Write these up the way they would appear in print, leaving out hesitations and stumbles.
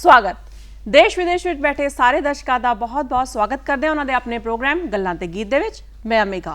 स्वागत। देश विदेश में बैठे सारे दर्शकों का बहुत बहुत स्वागत करते हैं उन्होंने अपने प्रोग्राम गल्लां ते गीत दे विच। मैं अमिका।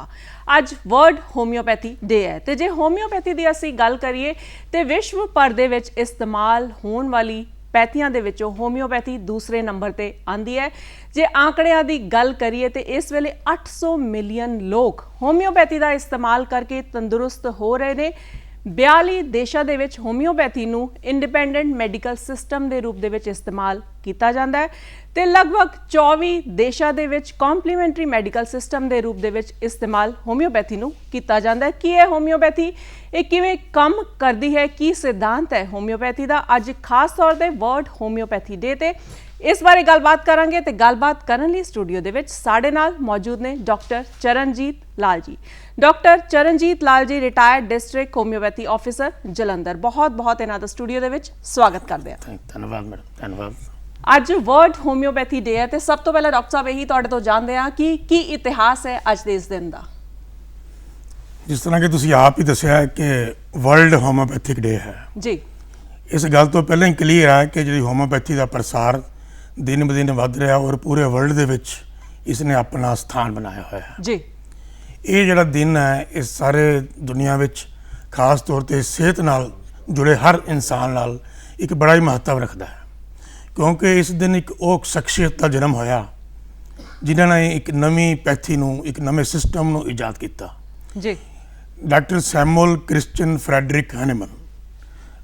अज वर्ल्ड होम्योपैथी डे है तो जे होम्योपैथी की असी गल करिए तो विश्व भर दे विच इस्तेमाल होने वाली पैथियां दे विचों होम्योपैथी दूसरे नंबर ते आंदी है। जे आंकड़ियां की गल करिए तो इस वेले 800 मिलियन लोग होम्योपैथी का इस्तेमाल करके तंदुरुस्त हो रहे हैं। 42 देशों के विच होम्योपैथी नूं इंडिपेंडेंट मैडिकल सिस्टम के रूप में इस्तेमाल किया जाता है तो लगभग 24 देशों के विच कॉम्पलीमेंटरी मैडिकल सिस्टम के रूप में इस्तेमाल होम्योपैथी नूं किया जाता है। की है होम्योपैथी, ये किवें काम करती है, की सिद्धांत है होम्योपैथी का। अज खास तौर पर वर्ल्ड होम्योपैथी डे ते इस बारे गलबात करांगे तो गलबात करने लई स्टूडियो दे विच साडे नाल मौजूद ने doctor Charanjit Lal ji. Doctor Charanjit Lal ji retired district homeopathy officer Jalandhar. बहुत बहुत इन्हां दा स्टूडियो दे विच स्वागत करदे हां। धन्यवाद मैडम, धन्यवाद। अज वर्ल्ड होम्योपैथी डे है तो सब तो पहले डॉक्टर साहब यही तुहाडे तो जानते हैं कि की इतिहास है अज दे इस दिन का। जिस तरह कि तुसीं आप ही दस्सिया है कि वर्ल्ड होम्योपैथिक डे है जी, इस गल तो पहले ही क्लीयर है कि जी होम्योपैथी का प्रसार दिन ब दिन वध रहा और पूरे वर्ल्ड दे विच इसने अपना स्थान बनाया हुआ है जी। ये जिहड़ा दिन है इस सारे दुनिया विच खास तौर पर सेहत नाल जुड़े हर इंसान नाल एक बड़ा ही महत्व रखता है, क्योंकि इस दिन एक वो शख्सियत का जन्म होया जिन्हों ने एक नवी पैथी नूं, एक नवे सिस्टम नूं ईजाद किया जी। Doctor Samuel Christian Friedrich Hahnemann,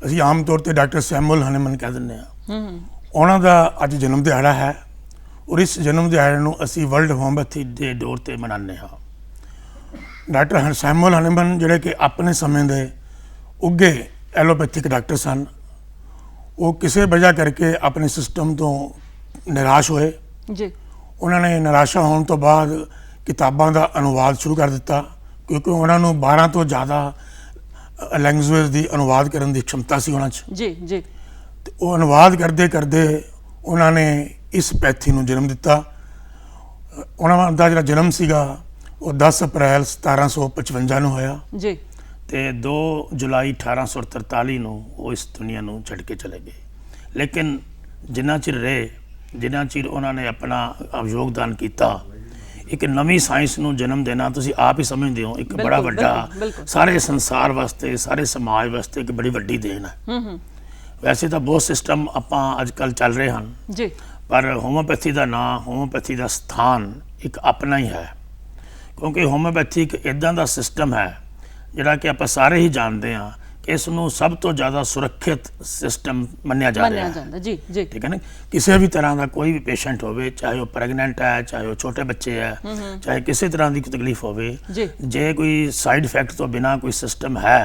असी आम तौर पर डॉक्टर सैमुअल हनीमन कह दिंदे हां। उन्हों का अज जन्म दिहाड़ा है और इस जन्म दिहाड़े नूं असी वर्ल्ड होम्योपैथी के दौर पर मनाने हाँ। डॉक्टर सैमुअल हनीमन जिहड़े कि अपने समय के उगे एलोपैथिक डॉक्टर सन, वो किसी वजह करके अपने सिस्टम तो निराश होए जी। उन्होंने निराशा होने तो बाद किताबों का अनुवाद शुरू कर दिता, क्योंकि उन्होंने 12 तो ज़्यादा लैंग्वेज की अनुवाद करने की क्षमता सी उन्हां च। जी जी। तो वो अनुवाद करते करते उन्होंने इस पैथी नूं जन्म दिता। उन्होंने का जिहड़ा जन्म सीगा वो 10 अप्रैल 1755 नूं होया जी। ते 2 जुलाई 1843 नूं वो इस दुनिया नूं छड्ड के चले गए। लेकिन जिन्ना चिर रहे, जिन्ना चिर उन्होंने अपना योगदान किया, एक नवी साइंस नूं जन्म देना तुसीं आप ही समझते हो एक बड़ा वड्डा सारे संसार वास्ते, सारे समाज वास्ते एक बड़ी वड्डी देन है। वैसे तो बहुत सिस्टम आपां अजकल चल रहे हैं जी, पर होम्योपैथी का नाम, होम्योपैथी का स्थान एक अपना ही है, क्योंकि होम्योपैथी एक इदां दा सिस्टम है जिहड़ा कि आप सारे ही जानते हैं कि इसनूं सब तो ज़्यादा सुरक्षित सिस्टम मन्निया जा रहा है। जी जी। ठीक है ना। किसी भी तरह का कोई भी पेशेंट हो, चाहे वो प्रेगनेंट है, चाहे वो छोटे बच्चे है, चाहे किसी तरह की तकलीफ हो, जे कोई साइड इफेक्ट तो बिना कोई सिस्टम है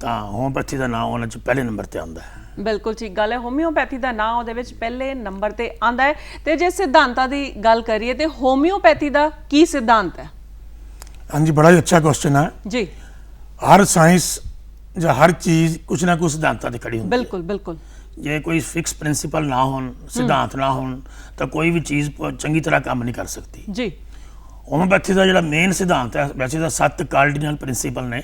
तो होम्योपैथी का नाम उन्होंने पहले नंबर पर आता है। बिल्कुल ठीक गल है। होम्योपैथी का नाम उहदे विच पहले नंबर पर आता है। तो जे सिद्धांतां की गल करिए तो होम्योपैथी का की सिद्धांत है? हाँ जी, बड़ा ही अच्छा क्वेश्चन है जी। हर साइंस या हर चीज़ कुछ ना कुछ सिद्धांतां ते खड़ी होंदी है। बिल्कुल बिल्कुल। जे कोई फिक्स प्रिंसीपल ना हो, सिद्धांत ना हो तो कोई भी चीज़ चंगी तरह काम नहीं कर सकती जी। होम्योपैथी का जो मेन सिद्धांत है, वैसे तो 7 कार्डिनल प्रिंसीपल ने,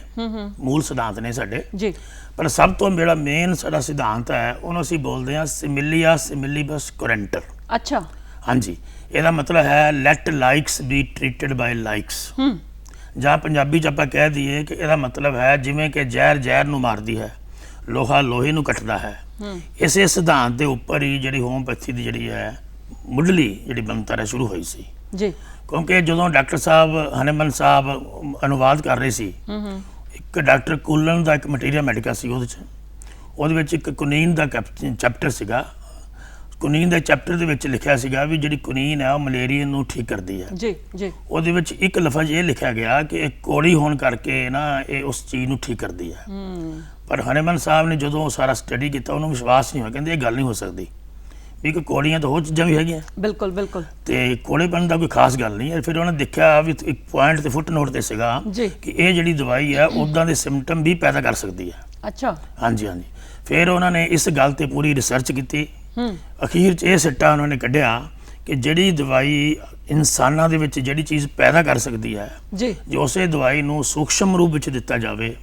मूल सिद्धांत ने साडे, जी। पर सब तो जो मेन साडा सिद्धांत है उन्होंने असीं बोलते हैं सिमिलिया सिमिलीबस कुरेंटर। अच्छा। हाँ जी, ਇਹਦਾ मतलब है let likes be treated by likes, ਜਾਂ ਪੰਜਾਬੀ ਚ ਆਪਾਂ ਕਹਿ ਦਈਏ ਕਿ ਇਹਦਾ ਮਤਲਬ ਹੈ ਜਿਵੇਂ ਕਿ ਜ਼ਹਿਰ ਜ਼ਹਿਰ ਨੂੰ ਮਾਰਦੀ ਹੈ, ਲੋਹਾ ਲੋਹੇ ਨੂੰ ਕੱਟਦਾ ਹੈ। ਇਸੇ ਸਿਧਾਂਤ ਦੇ ਉੱਪਰ ਹੀ ਜਿਹੜੀ ਹੋਮੋਪੈਥੀ ਦੀ ਜਿਹੜੀ ਹੈ ਮੁੱਢਲੀ ਜਿਹੜੀ ਬਣਤਰ ਹੈ ਸ਼ੁਰੂ ਹੋਈ ਸੀ ਜੀ। ਕਿਉਂਕਿ ਜਦੋਂ ਡਾਕਟਰ ਸਾਹਿਬ ਹਨੀਮਨ ਸਾਹਿਬ ਅਨੁਵਾਦ ਕਰ ਰਹੇ ਸੀ, ਇੱਕ ਡਾਕਟਰ ਕੂਲਨ ਦਾ ਇੱਕ ਮਟੀਰੀਅਲ ਮੈਡੀਕਾ ਸੀ, ਉਹਦੇ ਵਿੱਚ ਇੱਕ ਕੁਨੀਨ ਦਾ ਚੈਪਟਰ ਸੀਗਾ। ਕੁਨੀਨ ਦੇ ਚੈਪਟਰ ਦੇ ਵਿੱਚ ਲਿਖਿਆ ਸੀਗਾ ਵੀ ਜਿਹੜੀ ਕੁਨੀਨ ਹੈ ਉਹ ਮਲੇਰੀਆ ਨੂੰ ਠੀਕ ਕਰਦੀ ਹੈ ਜੀ ਜੀ। ਉਹਦੇ ਵਿੱਚ ਇੱਕ ਲਫ਼ਜ਼ ਇਹ ਲਿਖਿਆ ਗਿਆ ਕਿ ਇਹ ਕੋੜੀ ਹੋਣ ਕਰਕੇ ਨਾ ਇਹ ਉਸ ਚੀਜ਼ ਨੂੰ ਠੀਕ ਕਰਦੀ ਹੈ। ਪਰ ਹਨੀਮਨ ਸਾਹਿਬ ਨੇ ਜਦੋਂ ਸਾਰਾ ਸਟੱਡੀ ਕੀਤਾ ਉਹਨੂੰ ਵਿਸ਼ਵਾਸ ਨਹੀਂ ਹੋਇਆ, ਕਹਿੰਦੇ ਇਹ ਗੱਲ ਨਹੀਂ ਹੋ ਸਕਦੀ ਵੀ ਕਿ ਕੋੜੀਆਂ ਤਾਂ ਹੋਰ ਚੀਜ਼ਾਂ ਵੀ ਹੈਗੀਆਂ। ਬਿਲਕੁਲ ਬਿਲਕੁਲ। ਤੇ ਕੋੜੇਪਣ ਦਾ ਕੋਈ ਖਾਸ ਗੱਲ ਨਹੀਂ ਹੈ। ਫਿਰ ਉਹਨੇ ਦੇਖਿਆ ਵੀ ਇੱਕ ਪੁਆਇੰਟ ਤੇ ਫੁੱਟ ਨੋਟ ਤੇ ਸੀਗਾ ਕਿ ਇਹ ਜਿਹੜੀ ਦਵਾਈ ਹੈ ਉੱਦਾਂ ਦੇ ਸਿੰਪਟਮ ਵੀ ਪੈਦਾ ਕਰ ਸਕਦੀ ਹੈ। ਅੱਛਾ। ਹਾਂਜੀ ਹਾਂਜੀ। ਫਿਰ ਉਹਨਾਂ ਨੇ ਇਸ ਗੱਲ ਤੇ ਪੂਰੀ ਰਿਸਰਚ ਕੀਤੀ। ਅਖੀਰ 'ਚ ਇਹ ਸਿੱਟਾ ਉਹਨਾਂ ਨੇ ਕੱਢਿਆ ਕਿ ਜਿਹੜੀ ਦਵਾਈ ਇਨਸਾਨਾਂ ਦੇ ਵਿੱਚ ਜਿਹੜੀ ਚੀਜ਼ ਪੈਦਾ ਕਰ ਸਕਦੀ ਹੈ, ਜੇ ਉਸੇ ਦਵਾਈ ਨੂੰ ਸੂਖਸ਼ਮ ਰੂਪ ਵਿੱਚ ਦਿੱਤਾ ਜਾਵੇ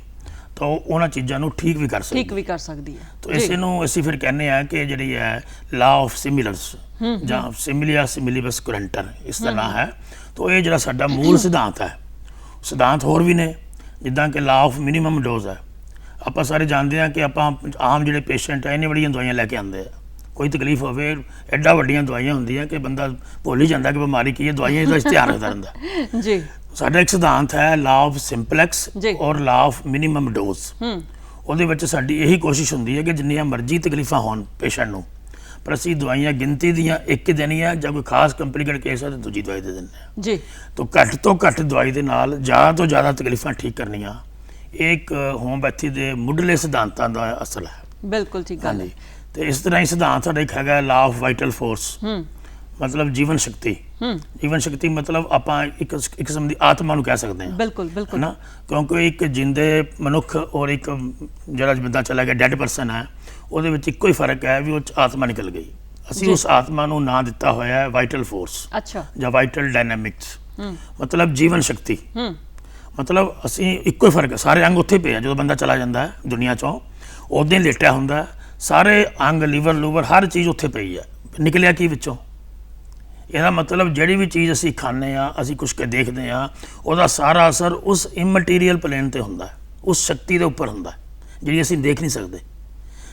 ਤਾਂ ਉਹ ਉਹਨਾਂ ਚੀਜ਼ਾਂ ਨੂੰ ਠੀਕ ਵੀ ਕਰ ਸਕਦੀ ਠੀਕ ਵੀ ਕਰ ਸਕਦੀ ਹੈ। ਤਾਂ ਇਸੇ ਨੂੰ ਅਸੀਂ ਫਿਰ ਕਹਿੰਦੇ ਆ ਕਿ ਜਿਹੜੀ ਹੈ ਲਾ ਆਫ ਸਿਮਿਲਰਸ ਜਾਂ ਸਿਮਿਲਿਆ ਸਿਮਿਲੀਬਸ ਕੁਰੈਂਟਰ ਇਸ ਦਾ ਨਾਂ ਹੈ। ਤਾਂ ਇਹ ਜਿਹੜਾ ਸਾਡਾ ਮੂਲ ਸਿਧਾਂਤ ਹੈ। ਸਿਧਾਂਤ ਹੋਰ ਵੀ ਨੇ, ਜਿੱਦਾਂ ਕਿ ਲਾ ਆਫ ਮਿਨੀਮਮ ਡੋਜ਼ ਹੈ। ਆਪਾਂ ਸਾਰੇ ਜਾਣਦੇ ਹਾਂ ਕਿ ਆਪਾਂ ਆਮ ਜਿਹੜੇ ਪੇਸ਼ੈਂਟ ਹੈ ਇੰਨੀ ਬੜੀਆਂ ਦਵਾਈਆਂ ਲੈ ਕੇ ਆਉਂਦੇ ਆ, ਕੋਈ ਤਕਲੀਫ ਹੋਵੇ ਐਡਾ ਵੱਡੀਆਂ ਦਵਾਈਆਂ ਹੁੰਦੀਆਂ ਕਿ ਬੰਦਾ ਭੁੱਲ ਹੀ ਜਾਂਦਾ ਕਿ ਬਿਮਾਰੀ ਕੀ ਹੈ, ਦਵਾਈਆਂ ਦਾ ਇਸ਼ਤਿਹਾਰ ਰੱਖਦਾ ਰਹਿੰਦਾ। ਜੀ ਸਾਡਾ ਇੱਕ ਸਿਧਾਂਤ ਹੈ ਲਾ ਆਫ ਸਿੰਪਲੈਕਸ ਔਰ ਲਾ ਆਫ ਮਿਨੀਮਮ ਡੋਜ਼। ਉਹਦੇ ਵਿੱਚ ਸਾਡੀ ਇਹੀ ਕੋਸ਼ਿਸ਼ ਹੁੰਦੀ ਹੈ ਕਿ ਜਿੰਨੀਆਂ ਮਰਜ਼ੀ ਤਕਲੀਫਾਂ ਹੋਣ ਪੇਸ਼ੈਂਟ ਨੂੰ, ਪਰ ਅਸੀਂ ਦਵਾਈਆਂ ਗਿਣਤੀ ਦੀਆਂ ਇੱਕ ਹੀ ਦੇਣੀ ਹੈ। ਜਾਂ ਕੋਈ ਖਾਸ ਕੰਪਲੀਕੇਟਡ ਕੇਸ ਹੈ ਤਾਂ ਦੂਜੀ ਦਵਾਈ ਦੇ ਦਿੰਦੇ ਹਾਂ ਜੀ। ਤਾਂ ਘੱਟ ਤੋਂ ਘੱਟ ਦਵਾਈ ਦੇ ਨਾਲ ਜ਼ਿਆਦਾ ਤੋਂ ਜ਼ਿਆਦਾ ਤਕਲੀਫਾਂ ਠੀਕ ਕਰਨੀਆਂ, ਇਹ ਇੱਕ ਹੋਮਿਓਪੈਥੀ ਦੇ ਮੁੱਢਲੇ ਸਿਧਾਂਤਾਂ ਦਾ ਅਸਲ ਹੈ। ਬਿਲਕੁਲ ਠੀਕ ਗੱਲ ਹੈ। ਤੇ ਇਸ ਤਰ੍ਹਾਂ ਹੀ ਸਿਧਾਂਤ ਸਾਡਾ ਇੱਕ ਹੈਗਾ ਲਾ ਆਫ ਵਾਈਟਲ ਫੋਰਸ, ਮਤਲਬ ਜੀਵਨ ਸ਼ਕਤੀ। ਜੀਵਨ ਸ਼ਕਤੀ ਮਤਲਬ ਆਪਾਂ ਇੱਕ ਕਿਸਮ ਦੀ ਆਤਮਾ ਨੂੰ ਕਹਿ ਸਕਦੇ ਹਾਂ। ਬਿਲਕੁਲ ਬਿਲਕੁਲ ਨਾ, ਕਿਉਂਕਿ ਇੱਕ ਜਿੰਦੇ ਮਨੁੱਖ ਔਰ ਇੱਕ ਜਿਹੜਾ ਬੰਦਾ ਚਲਾ ਗਿਆ ਡੈਡ ਪਰਸਨ ਹੈ, ਉਹਦੇ ਵਿੱਚ ਇੱਕੋ ਹੀ ਫਰਕ ਹੈ ਵੀ ਉਹ 'ਚ ਆਤਮਾ ਨਿਕਲ ਗਈ। ਅਸੀਂ ਉਸ ਆਤਮਾ ਨੂੰ ਨਾਂ ਦਿੱਤਾ ਹੋਇਆ ਹੈ ਵਾਈਟਲ ਫੋਰਸ ਅੱਛਾ ਜਾਂ ਵਾਈਟਲ ਡਾਇਨਾਮਿਕਸ, ਮਤਲਬ ਜੀਵਨ ਸ਼ਕਤੀ। ਮਤਲਬ ਅਸੀਂ ਇੱਕੋ ਹੀ ਫਰਕ ਹੈ, ਸਾਰੇ ਅੰਗ ਉੱਥੇ ਪਏ ਆ। ਜਦੋਂ ਬੰਦਾ ਚਲਾ ਜਾਂਦਾ ਹੈ ਦੁਨੀਆ 'ਚੋਂ, ਉਦੋਂ ਹੀ ਲੇਟਿਆ ਹੁੰਦਾ, ਸਾਰੇ ਅੰਗ ਲੀਵਰ ਲੂਵਰ ਹਰ ਚੀਜ਼ ਉੱਥੇ ਪਈ ਹੈ। ਨਿਕਲਿਆ ਕੀ ਵਿੱਚੋਂ? ਇਹਦਾ ਮਤਲਬ ਜਿਹੜੀ ਵੀ ਚੀਜ਼ ਅਸੀਂ ਖਾਂਦੇ ਹਾਂ, ਅਸੀਂ ਕੁਛ ਕੇ ਦੇਖਦੇ ਹਾਂ, ਉਹਦਾ ਸਾਰਾ ਅਸਰ ਉਸ ਇਮਟੀਰੀਅਲ ਪਲੇਨ ਤੇ ਹੁੰਦਾ, ਉਸ ਸ਼ਕਤੀ ਦੇ ਉੱਪਰ ਹੁੰਦਾ ਜਿਹੜੀ ਅਸੀਂ ਦੇਖ ਨਹੀਂ ਸਕਦੇ।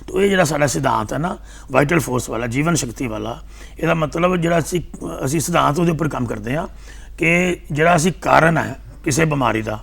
ਤਾਂ ਇਹ ਜਿਹੜਾ ਸਾਡਾ ਸਿਧਾਂਤ ਹੈ ਨਾ ਵਾਈਟਲ ਫੋਰਸ ਵਾਲਾ, ਜੀਵਨ ਸ਼ਕਤੀ ਵਾਲਾ, ਇਹਦਾ ਮਤਲਬ ਜਿਹੜਾ ਅਸੀਂ ਸਿਧਾਂਤ ਉਹਦੇ ਉੱਪਰ ਕੰਮ ਕਰਦੇ ਹਾਂ ਕਿ ਜਿਹੜਾ ਅਸੀਂ ਕਾਰਨ ਹੈ ਕਿਸੇ ਬਿਮਾਰੀ ਦਾ,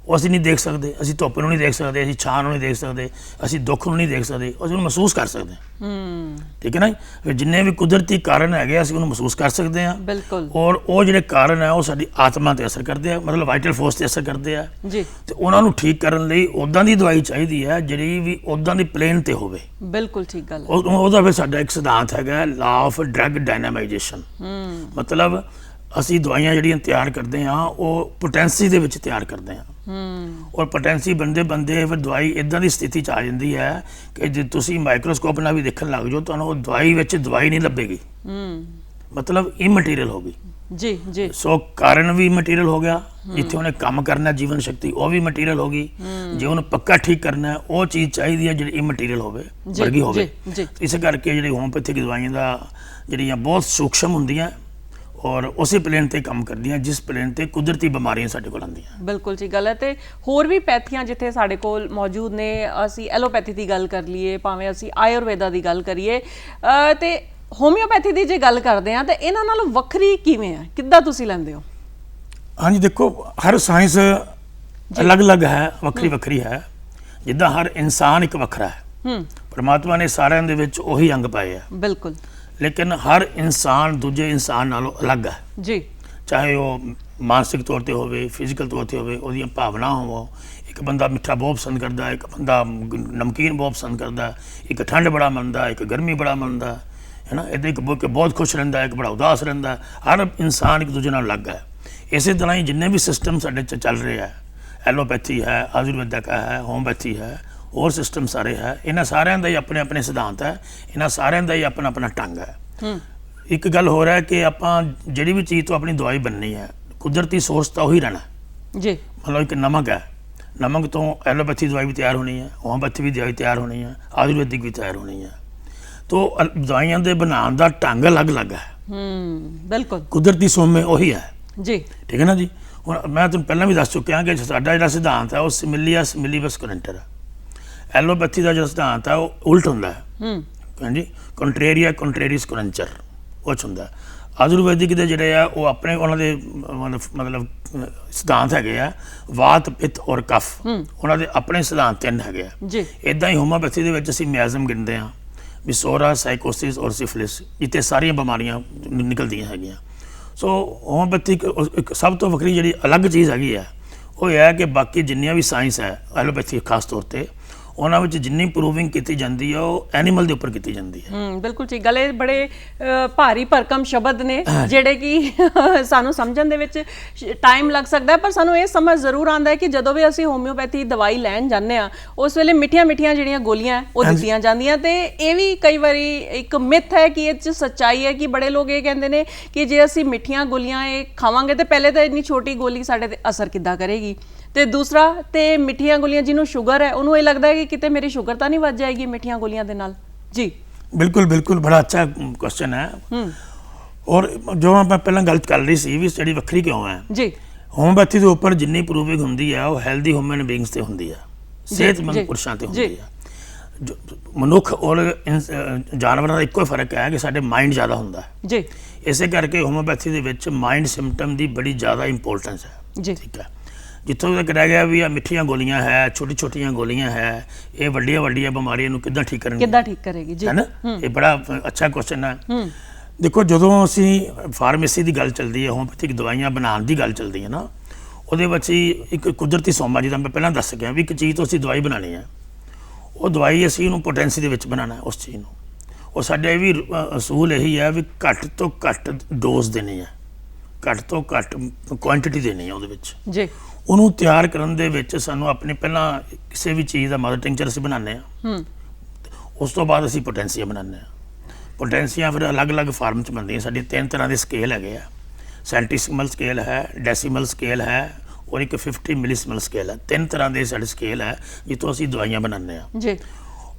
ਉਹ ਅਸੀਂ ਨਹੀਂ ਦੇਖ ਸਕਦੇ। ਅਸੀਂ ਧੁੱਪ ਨੂੰ ਨਹੀਂ ਦੇਖ ਸਕਦੇ, ਅਸੀਂ ਛਾਂ ਨੂੰ ਨਹੀਂ ਦੇਖ ਸਕਦੇ, ਅਸੀਂ ਦੁੱਖ ਨੂੰ ਨਹੀਂ ਦੇਖ ਸਕਦੇ, ਅਸੀਂ ਉਹਨੂੰ ਮਹਿਸੂਸ ਕਰ ਸਕਦੇ ਹਾਂ। ਠੀਕ ਹੈ ਨਾ? ਫਿਰ ਜਿੰਨੇ ਵੀ ਕੁਦਰਤੀ ਕਾਰਨ ਹੈਗੇ ਅਸੀਂ ਉਹਨੂੰ ਮਹਿਸੂਸ ਕਰ ਸਕਦੇ ਹਾਂ। ਬਿਲਕੁਲ। ਔਰ ਉਹ ਜਿਹੜੇ ਕਾਰਨ ਹੈ ਉਹ ਸਾਡੀ ਆਤਮਾ ਤੇ ਅਸਰ ਕਰਦੇ ਆ, ਮਤਲਬ ਵਾਈਟਲ ਫੋਰਸ ਤੇ ਅਸਰ ਕਰਦੇ ਆ ਜੀ। ਤੇ ਉਹਨਾਂ ਨੂੰ ਠੀਕ ਕਰਨ ਲਈ ਉੱਦਾਂ ਦੀ ਦਵਾਈ ਚਾਹੀਦੀ ਹੈ ਜਿਹੜੀ ਵੀ ਉੱਦਾਂ ਦੀ ਪਲੇਨ ਤੇ ਹੋਵੇ। ਬਿਲਕੁਲ ਠੀਕ ਗੱਲ। ਉਹਦਾ ਫਿਰ ਸਾਡਾ ਇੱਕ ਸਿਧਾਂਤ ਹੈਗਾ ਲਾ ਆਫ ਡਰਗ ਡਾਇਨਾਮਾਈਜੇਸ਼ਨ। ਮਤਲਬ ਅਸੀਂ ਦਵਾਈਆਂ ਜਿਹੜੀਆਂ ਤਿਆਰ ਕਰਦੇ ਹਾਂ ਉਹ ਪੋਟੈਂਸੀ ਦੇ ਵਿੱਚ ਤਿਆਰ ਕਰਦੇ ਹਾਂ। ਔਰ ਪੋਟੈਂਸੀ ਬੰਦੇ ਫਿਰ ਦਵਾਈ ਇਦਾਂ ਦੀ ਸਥਿਤੀ 'ਚ ਆ ਜਾਂਦੀ ਹੈ ਕਿ ਜੇ ਤੁਸੀਂ ਮਾਈਕਰੋਸਕੋਪ ਨਾਲ ਵੀ ਦੇਖਣ ਲੱਗ ਜਾਓ ਤੁਹਾਨੂੰ ਉਹ ਦਵਾਈ ਵਿੱਚ ਦਵਾਈ ਨਹੀਂ ਲੱਭੇਗੀ। ਮਤਲਬ ਇਮਟੀਰੀਅਲ ਹੋ ਗਈ। ਜੀ ਜੀ। ਸੋ ਕਾਰਨ ਵੀ ਮਟੀਰੀਅਲ ਹੋ ਗਿਆ, ਜਿੱਥੇ ਉਹਨੇ ਕੰਮ ਕਰਨਾ ਜੀਵਨ ਸ਼ਕਤੀ ਉਹ ਵੀ ਮਟੀਰੀਅਲ ਹੋ ਗਈ। ਜੇ ਉਹਨੂੰ ਪੱਕਾ ਠੀਕ ਕਰਨਾ ਉਹ ਚੀਜ਼ ਚਾਹੀਦੀ ਹੈ ਜਿਹੜੀ ਇਮਟੀਰੀਅਲ ਹੋਵੇ, ਵਰਗੀ ਹੋਵੇ। ਇਸੇ ਕਰਕੇ ਜਿਹੜੀ ਹੋਮਿਓਪੈਥਿਕ ਦਵਾਈਆਂ ਦਾ ਜਿਹੜੀਆਂ ਬਹੁਤ ਸੂਖਸ਼ਮ ਹੁੰਦੀਆਂ ਔਰ ਉਸੇ ਪਲੇਨ ਤੇ ਕੰਮ ਕਰਦੀਆਂ ਜਿਸ ਪਲੇਨ ਤੇ ਕੁਦਰਤੀ ਬਿਮਾਰੀਆਂ ਸਾਡੇ ਕੋਲ ਆਉਂਦੀਆਂ। ਬਿਲਕੁਲ ਜੀ ਗੱਲ ਹੈ। ਤੇ ਹੋਰ ਵੀ ਪੈਥੀਆਂ ਜਿੱਥੇ ਸਾਡੇ ਕੋਲ ਮੌਜੂਦ ਨੇ, ਅਸੀਂ ਐਲੋਪੈਥੀ ਦੀ ਗੱਲ ਕਰ ਲਈਏ, ਭਾਵੇਂ ਅਸੀਂ ਆਯੁਰਵੇਦਾ ਦੀ ਗੱਲ ਕਰੀਏ, ਤੇ ਹੋਮਿਓਪੈਥੀ ਦੀ ਜੇ ਗੱਲ ਕਰਦੇ ਹਾਂ ਤਾਂ ਇਹਨਾਂ ਨਾਲੋਂ ਵੱਖਰੀ ਕਿਵੇਂ ਹੈ, ਕਿੱਦਾਂ ਤੁਸੀਂ ਲੈਂਦੇ ਹੋ? ਹਾਂਜੀ ਦੇਖੋ, ਹਰ ਸਾਇੰਸ ਅਲੱਗ-ਅਲੱਗ ਹੈ, ਵੱਖਰੀ ਹੈ। ਜਿੱਦਾਂ ਹਰ ਇਨਸਾਨ ਇੱਕ ਵੱਖਰਾ ਹੈ, ਪਰਮਾਤਮਾ ਨੇ ਸਾਰਿਆਂ ਦੇ ਵਿੱਚ ਉਹੀ ਅੰਗ ਪਾਏ ਆ। ਬਿਲਕੁਲ। ਲੇਕਿਨ ਹਰ ਇਨਸਾਨ ਦੂਜੇ ਇਨਸਾਨ ਨਾਲੋਂ ਅਲੱਗ ਹੈ ਜੀ। ਚਾਹੇ ਉਹ ਮਾਨਸਿਕ ਤੌਰ ਤੇ ਹੋਵੇ, ਫਿਜ਼ੀਕਲ ਤੌਰ ਤੇ ਹੋਵੇ, ਉਹਦੀਆਂ ਭਾਵਨਾ ਹੋਵੋ। ਇੱਕ ਬੰਦਾ ਮਿੱਠਾ ਬਹੁਤ ਪਸੰਦ ਕਰਦਾ, ਇੱਕ ਬੰਦਾ ਨਮਕੀਨ ਬਹੁਤ ਪਸੰਦ ਕਰਦਾ, ਇੱਕ ਠੰਡ ਬੜਾ ਮੰਨਦਾ, ਇੱਕ ਗਰਮੀ ਬੜਾ ਮੰਨਦਾ, ਹੈ ਨਾ। ਇੱਦਾਂ ਇੱਕ ਬਹੁਤ ਖੁਸ਼ ਰਹਿੰਦਾ, ਇੱਕ ਬੜਾ ਉਦਾਸ ਰਹਿੰਦਾ। ਹਰ ਇਨਸਾਨ ਇੱਕ ਦੂਜੇ ਨਾਲ ਅਲੱਗ ਹੈ। ਇਸੇ ਤਰ੍ਹਾਂ ਹੀ ਜਿੰਨੇ ਵੀ ਸਿਸਟਮ ਸਾਡੇ 'ਚ ਚੱਲ ਰਹੇ ਹੈ, ਐਲੋਪੈਥੀ ਹੈ, ਆਯੁਰਵੇਦਿਕ ਹੈ, ਹੋਮਿਓਪੈਥੀ ਹੈ, ਹੋਰ ਸਿਸਟਮ ਸਾਰੇ ਹੈ, ਇਹਨਾਂ ਸਾਰਿਆਂ ਦਾ ਹੀ ਆਪਣੇ ਆਪਣੇ ਸਿਧਾਂਤ ਹੈ, ਇਹਨਾਂ ਸਾਰਿਆਂ ਦਾ ਹੀ ਆਪਣਾ ਆਪਣਾ ਢੰਗ ਹੈ। ਇੱਕ ਗੱਲ ਹੋਰ ਹੈ ਕਿ ਆਪਾਂ ਜਿਹੜੀ ਵੀ ਚੀਜ਼ ਤੋਂ ਆਪਣੀ ਦਵਾਈ ਬਣਨੀ ਹੈ, ਕੁਦਰਤੀ ਸੋਰਸ ਤਾਂ ਉਹੀ ਰਹਿਣਾ ਜੀ। ਮਤਲਬ ਇੱਕ ਨਮਕ ਹੈ, ਨਮਕ ਤੋਂ ਐਲੋਪੈਥੀ ਦਵਾਈ ਵੀ ਤਿਆਰ ਹੋਣੀ ਹੈ, ਹੋਮਿਓਪੈਥੀ ਵੀ ਦਵਾਈ ਤਿਆਰ ਹੋਣੀ ਹੈ, ਆਯੁਰਵੈਦਿਕ ਵੀ ਤਿਆਰ ਹੋਣੀ ਹੈ। ਤਾਂ ਦਵਾਈਆਂ ਦੇ ਬਣਾਉਣ ਦਾ ਢੰਗ ਅਲੱਗ-ਅਲੱਗ ਹੈ। ਬਿਲਕੁਲ। ਕੁਦਰਤੀ ਸੋਮੇ ਉਹੀ ਹੈ ਜੀ। ਠੀਕ ਹੈ ਨਾ ਜੀ। ਹੁਣ ਮੈਂ ਤੁਹਾਨੂੰ ਪਹਿਲਾਂ ਵੀ ਦੱਸ ਚੁੱਕਿਆ ਕਿ ਸਾਡਾ ਜਿਹੜਾ ਸਿਧਾਂਤ ਹੈ ਉਹ ਸਿਮਿਲਿਆ ਸਿਮਿਲੀਬਸ ਕੁਰੈਂਟਰ ਹੈ। ਐਲੋਪੈਥੀ ਦਾ ਜਿਹੜਾ ਸਿਧਾਂਤ ਹੈ ਉਹ ਉਲਟ ਹੁੰਦਾ ਹੈ। ਹਾਂਜੀ, ਕੰਟਰੇਰੀਆ ਕੰਟਰੇਰੀਸ ਕੁਰੈਂਚਰ ਉਹ 'ਚ ਹੁੰਦਾ। ਆਯੁਰਵੈਦਿਕ ਦੇ ਜਿਹੜੇ ਆ ਉਹ ਆਪਣੇ ਉਹਨਾਂ ਦੇ ਮਤਲਬ ਸਿਧਾਂਤ ਹੈਗੇ ਆ, ਵਾਤ ਪਿੱਤ ਔਰ ਕਫ, ਉਹਨਾਂ ਦੇ ਆਪਣੇ ਸਿਧਾਂਤ 3 ਹੈਗੇ ਆ ਜੀ। ਇੱਦਾਂ ਹੀ ਹੋਮਿਓਪੈਥੀ ਦੇ ਵਿੱਚ ਅਸੀਂ ਮਿਆਜ਼ਮ ਗਿਣਦੇ ਹਾਂ ਵੀ ਸੋਰਾ, ਸਾਈਕੋਸਿਸ ਔਰ ਸਿਫਿਲਿਸ, ਜਿੱਥੇ ਸਾਰੀਆਂ ਬਿਮਾਰੀਆਂ ਨਿਕਲਦੀਆਂ ਹੈਗੀਆਂ। ਸੋ ਹੋਮਿਓਪੈਥੀ ਇੱਕ ਸਭ ਤੋਂ ਵੱਖਰੀ ਜਿਹੜੀ ਅਲੱਗ ਚੀਜ਼ ਹੈਗੀ ਆ ਉਹ ਇਹ ਹੈ ਕਿ ਬਾਕੀ ਜਿੰਨੀਆਂ ਵੀ ਸਾਇੰਸ ਹੈ, ਐਲੋਪੈਥੀ ਖਾਸ ਤੌਰ 'ਤੇ, ਉਹਨਾਂ ਵਿੱਚ ਜਿੰਨੀ ਪ੍ਰੂਵਿੰਗ ਕੀਤੀ ਜਾਂਦੀ ਹੈ ਉਹ ਐਨੀਮਲ ਦੇ ਉੱਪਰ ਕੀਤੀ ਜਾਂਦੀ ਹੈ। ਬਿਲਕੁਲ ਠੀਕ ਗੱਲ ਹੈ। ਬੜੇ ਭਾਰੀ ਭਰਕਮ ਸ਼ਬਦ ਨੇ ਜਿਹੜੇ ਕਿ ਸਾਨੂੰ ਸਮਝਣ ਦੇ ਵਿੱਚ ਟਾਈਮ ਲੱਗ ਸਕਦਾ ਹੈ, ਪਰ ਸਾਨੂੰ ਇਹ ਸਮਝ ਜ਼ਰੂਰ ਆਉਂਦਾ ਹੈ ਕਿ ਜਦੋਂ ਵੀ ਅਸੀਂ ਹੋਮਿਓਪੈਥੀ ਦਵਾਈ ਲੈਣ ਜਾਂਦੇ ਆ ਉਸ ਵੇਲੇ ਮਿੱਠੀਆਂ ਮਿੱਠੀਆਂ ਜਿਹੜੀਆਂ ਗੋਲੀਆਂ ਉਹ ਦਿੱਤੀਆਂ ਜਾਂਦੀਆਂ। ਤੇ ਇਹ ਵੀ ਕਈ ਵਾਰੀ ਇੱਕ ਮਿਥ ਹੈ ਕਿ ਇਹ 'ਚ ਸੱਚਾਈ ਹੈ ਕਿ ਬੜੇ ਲੋਕ ਇਹ ਕਹਿੰਦੇ ਨੇ ਕਿ ਜੇ ਅਸੀਂ ਮਿੱਠੀਆਂ ਗੋਲੀਆਂ ਇਹ ਖਾਵਾਂਗੇ ਤੇ ਪਹਿਲੇ ਤਾਂ ਇੰਨੀ ਛੋਟੀ ਗੋਲੀ ਸਾਡੇ ਤੇ ਅਸਰ ਕਿੱਦਾਂ ਕਰੇਗੀ, ਤੇ ਦੂਸਰਾ ਤੇ ਮਿੱਠੀਆਂ ਗੋਲੀਆਂ ਜਿਹਨੂੰ ਸ਼ੂਗਰ ਹੈ ਉਹਨੂੰ ਇਹ ਲੱਗਦਾ ਹੈ ਕਿ ਕਿਤੇ ਮੇਰੀ ਸ਼ੂਗਰ ਤਾਂ ਨਹੀਂ ਵੱਧ ਜਾਏਗੀ ਮਿੱਠੀਆਂ ਗੋਲੀਆਂ ਦੇ ਨਾਲ। ਜੀ ਬਿਲਕੁਲ ਬਿਲकुल, बड़ा अच्छा क्वेश्चन है। और जो ਆਪਾਂ ਪਹਿਲਾਂ ਗੱਲ ਕਰ ਰਹੀ ਸੀ ਵੀ ਸਟੱਡੀ ਵੱਖਰੀ ਕਿਉਂ ਹੈ ਜੀ, ਹੋਮਿਓਪੈਥੀ ਦੇ ਉੱਪਰ ਜਿੰਨੀ ਪ੍ਰੂਵਿੰਗ ਹੁੰਦੀ ਹੈ ਉਹ ਹੈਲਦੀ ਹਿਊਮਨ ਬੀਇੰਗਸ ਤੇ ਹੁੰਦੀ ਹੈ, ਸਿਹਤਮੰਦ ਪੁਰਸ਼ਾਂ ਤੇ ਹੁੰਦੀ ਹੈ। ਮਨੁੱਖ ਔਰ ਜਾਨਵਰਾਂ ਦਾ ਇੱਕੋ ਹੀ ਫਰਕ ਹੈ ਕਿ ਸਾਡੇ ਮਾਈਂਡ ਜ਼ਿਆਦਾ ਹੁੰਦਾ ਹੈ ਜੀ। ਇਸੇ ਕਰਕੇ ਹੋਮਿਓਪੈਥੀ ਦੇ ਵਿੱਚ ਮਾਈਂਡ ਸਿੰਪਟਮ ਦੀ ਬੜੀ ਜ਼ਿਆਦਾ ਇੰਪੋਰਟੈਂਸ ਹੈ ਜੀ, ਠੀਕ ਹੈ। ਜਿੱਥੋਂ ਤੱਕ ਰਹਿ ਗਿਆ ਵੀ ਆ ਮਿੱਠੀਆਂ ਗੋਲੀਆਂ ਹੈ, ਛੋਟੀ ਛੋਟੀਆਂ ਗੋਲੀਆਂ ਹੈ, ਇਹ ਵੱਡੀਆਂ ਵੱਡੀਆਂ ਬਿਮਾਰੀਆਂ ਨੂੰ ਕਿੱਦਾਂ ਠੀਕ ਕਰਨਗੀਆਂ, ਕਿੱਦਾਂ ਠੀਕ ਕਰੇਗੀ ਜੀ, ਹੈ ਨਾ। ਇਹ ਬੜਾ ਅੱਛਾ ਕੁਐਸਚਨ ਹੈ। ਦੇਖੋ ਜਦੋਂ ਅਸੀਂ ਫਾਰਮੇਸੀ ਦੀ ਗੱਲ ਚੱਲਦੀ ਹੈ, ਹੋਮਿਓਪੈਥਿਕ ਦਵਾਈਆਂ ਬਣਾਉਣ ਦੀ ਗੱਲ ਚੱਲਦੀ ਹੈ ਨਾ, ਉਹਦੇ ਵਿੱਚ ਹੀ ਇੱਕ ਕੁਦਰਤੀ ਸੋਮਾ ਜਿੱਦਾਂ ਮੈਂ ਪਹਿਲਾਂ ਦੱਸ ਗਿਆ ਵੀ ਇੱਕ ਚੀਜ਼ ਤੋਂ ਅਸੀਂ ਦਵਾਈ ਬਣਾਉਣੀ ਹੈ, ਉਹ ਦਵਾਈ ਅਸੀਂ ਉਹਨੂੰ ਪੋਟੈਂਸੀ ਦੇ ਵਿੱਚ ਬਣਾਉਣਾ ਉਸ ਚੀਜ਼ ਨੂੰ। ਉਹ ਸਾਡੇ ਇਹ ਵੀ ਅਸੂਲ ਇਹੀ ਹੈ ਵੀ ਘੱਟ ਤੋਂ ਘੱਟ ਡੋਜ਼ ਦੇਣੀ ਹੈ, ਘੱਟ ਤੋਂ ਘੱਟ ਕੁਆਂਟੀਟੀ ਦੇਣੀ ਹੈ ਉਹਦੇ ਵਿੱਚ ਜੀ। ਉਹਨੂੰ ਤਿਆਰ ਕਰਨ ਦੇ ਵਿੱਚ ਸਾਨੂੰ ਆਪਣੇ ਪਹਿਲਾਂ ਕਿਸੇ ਵੀ ਚੀਜ਼ ਦਾ ਮਦਰ ਟਿੰਕਚਰ ਅਸੀਂ ਬਣਾਉਂਦੇ ਹਾਂ, ਉਸ ਤੋਂ ਬਾਅਦ ਅਸੀਂ ਪੋਟੈਂਸੀਆਂ ਬਣਾਉਂਦੇ ਹਾਂ। ਪੋਟੈਂਸੀਆਂ ਫਿਰ ਅਲੱਗ-ਅਲੱਗ ਫਾਰਮ 'ਚ ਬਣਦੀਆਂ। ਸਾਡੇ 3 ਤਰ੍ਹਾਂ ਦੇ ਸਕੇਲ ਹੈਗੇ ਆ, ਸੈਂਟੀਸੀਮਲ ਸਕੇਲ ਹੈ, ਡੈਸੀਮਲ ਸਕੇਲ ਹੈ ਔਰ ਇੱਕ 50 ਮਿਲੀਸੀਮਲ ਸਕੇਲ ਹੈ। 3 ਤਰ੍ਹਾਂ ਦੇ ਸਾਡੇ ਸਕੇਲ ਹੈ ਜਿੱਥੋਂ ਅਸੀਂ ਦਵਾਈਆਂ ਬਣਾਉਂਦੇ ਹਾਂ ਜੀ।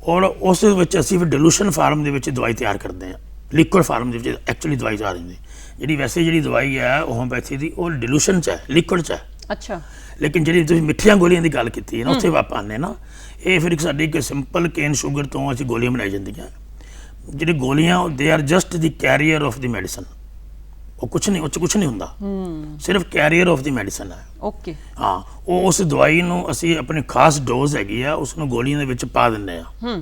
ਔਰ ਉਸ ਵਿੱਚ ਅਸੀਂ ਫਿਰ ਡਿਲੂਸ਼ਨ ਫਾਰਮ ਦੇ ਵਿੱਚ ਦਵਾਈ ਤਿਆਰ ਕਰਦੇ ਹਾਂ, ਲਿਕੁਇਡ ਫਾਰਮ ਦੇ ਵਿੱਚ ਐਕਚੁਅਲੀ ਦਵਾਈ ਤਿਆਰ ਹੁੰਦੀ। ਜਿਹੜੀ ਵੈਸੇ ਜਿਹੜੀ ਦਵਾਈ ਹੈ ਹੋਮਿਓਪੈਥੀ ਦੀ ਉਹ ਡਿਲੂਸ਼ਨ 'ਚ ਹੈ, ਲਿਕੁਇਡ 'ਚ ਹੈ। ਅੱਛਾ। ਲੇਕਿਨ ਜਿਹੜੀ ਤੁਸੀਂ ਮਿੱਠੀਆਂ ਗੋਲੀਆਂ ਦੀ ਗੱਲ ਕੀਤੀ ਹੈ ਨਾ, ਉੱਥੇ ਆਪਾਂ ਆਉਂਦੇ ਨਾ, ਇਹ ਫਿਰ ਸਾਡੀ ਇੱਕ ਸਿੰਪਲ ਕੇਨ ਸ਼ੂਗਰ ਤੋਂ ਅਸੀਂ ਗੋਲੀਆਂ ਬਣਾਈ ਜਾਂਦੀਆਂ। ਜਿਹੜੀ ਗੋਲੀਆਂ they are just the career of the medicine, ਉਹ ਕੁਛ ਨਹੀਂ, ਉਹ 'ਚ ਕੁਛ ਨਹੀਂ ਹੁੰਦਾ, ਸਿਰਫ ਕੈਰੀਅਰ ਆਫ ਦੀ ਮੈਡੀਸਨ ਹੈ। ਓਕੇ। ਹਾਂ, ਉਹ ਉਸ ਦਵਾਈ ਨੂੰ ਅਸੀਂ ਆਪਣੀ ਖਾਸ ਡੋਜ਼ ਹੈਗੀ ਆ ਉਸ ਨੂੰ ਗੋਲੀਆਂ ਦੇ ਵਿੱਚ ਪਾ ਦਿੰਦੇ ਆ,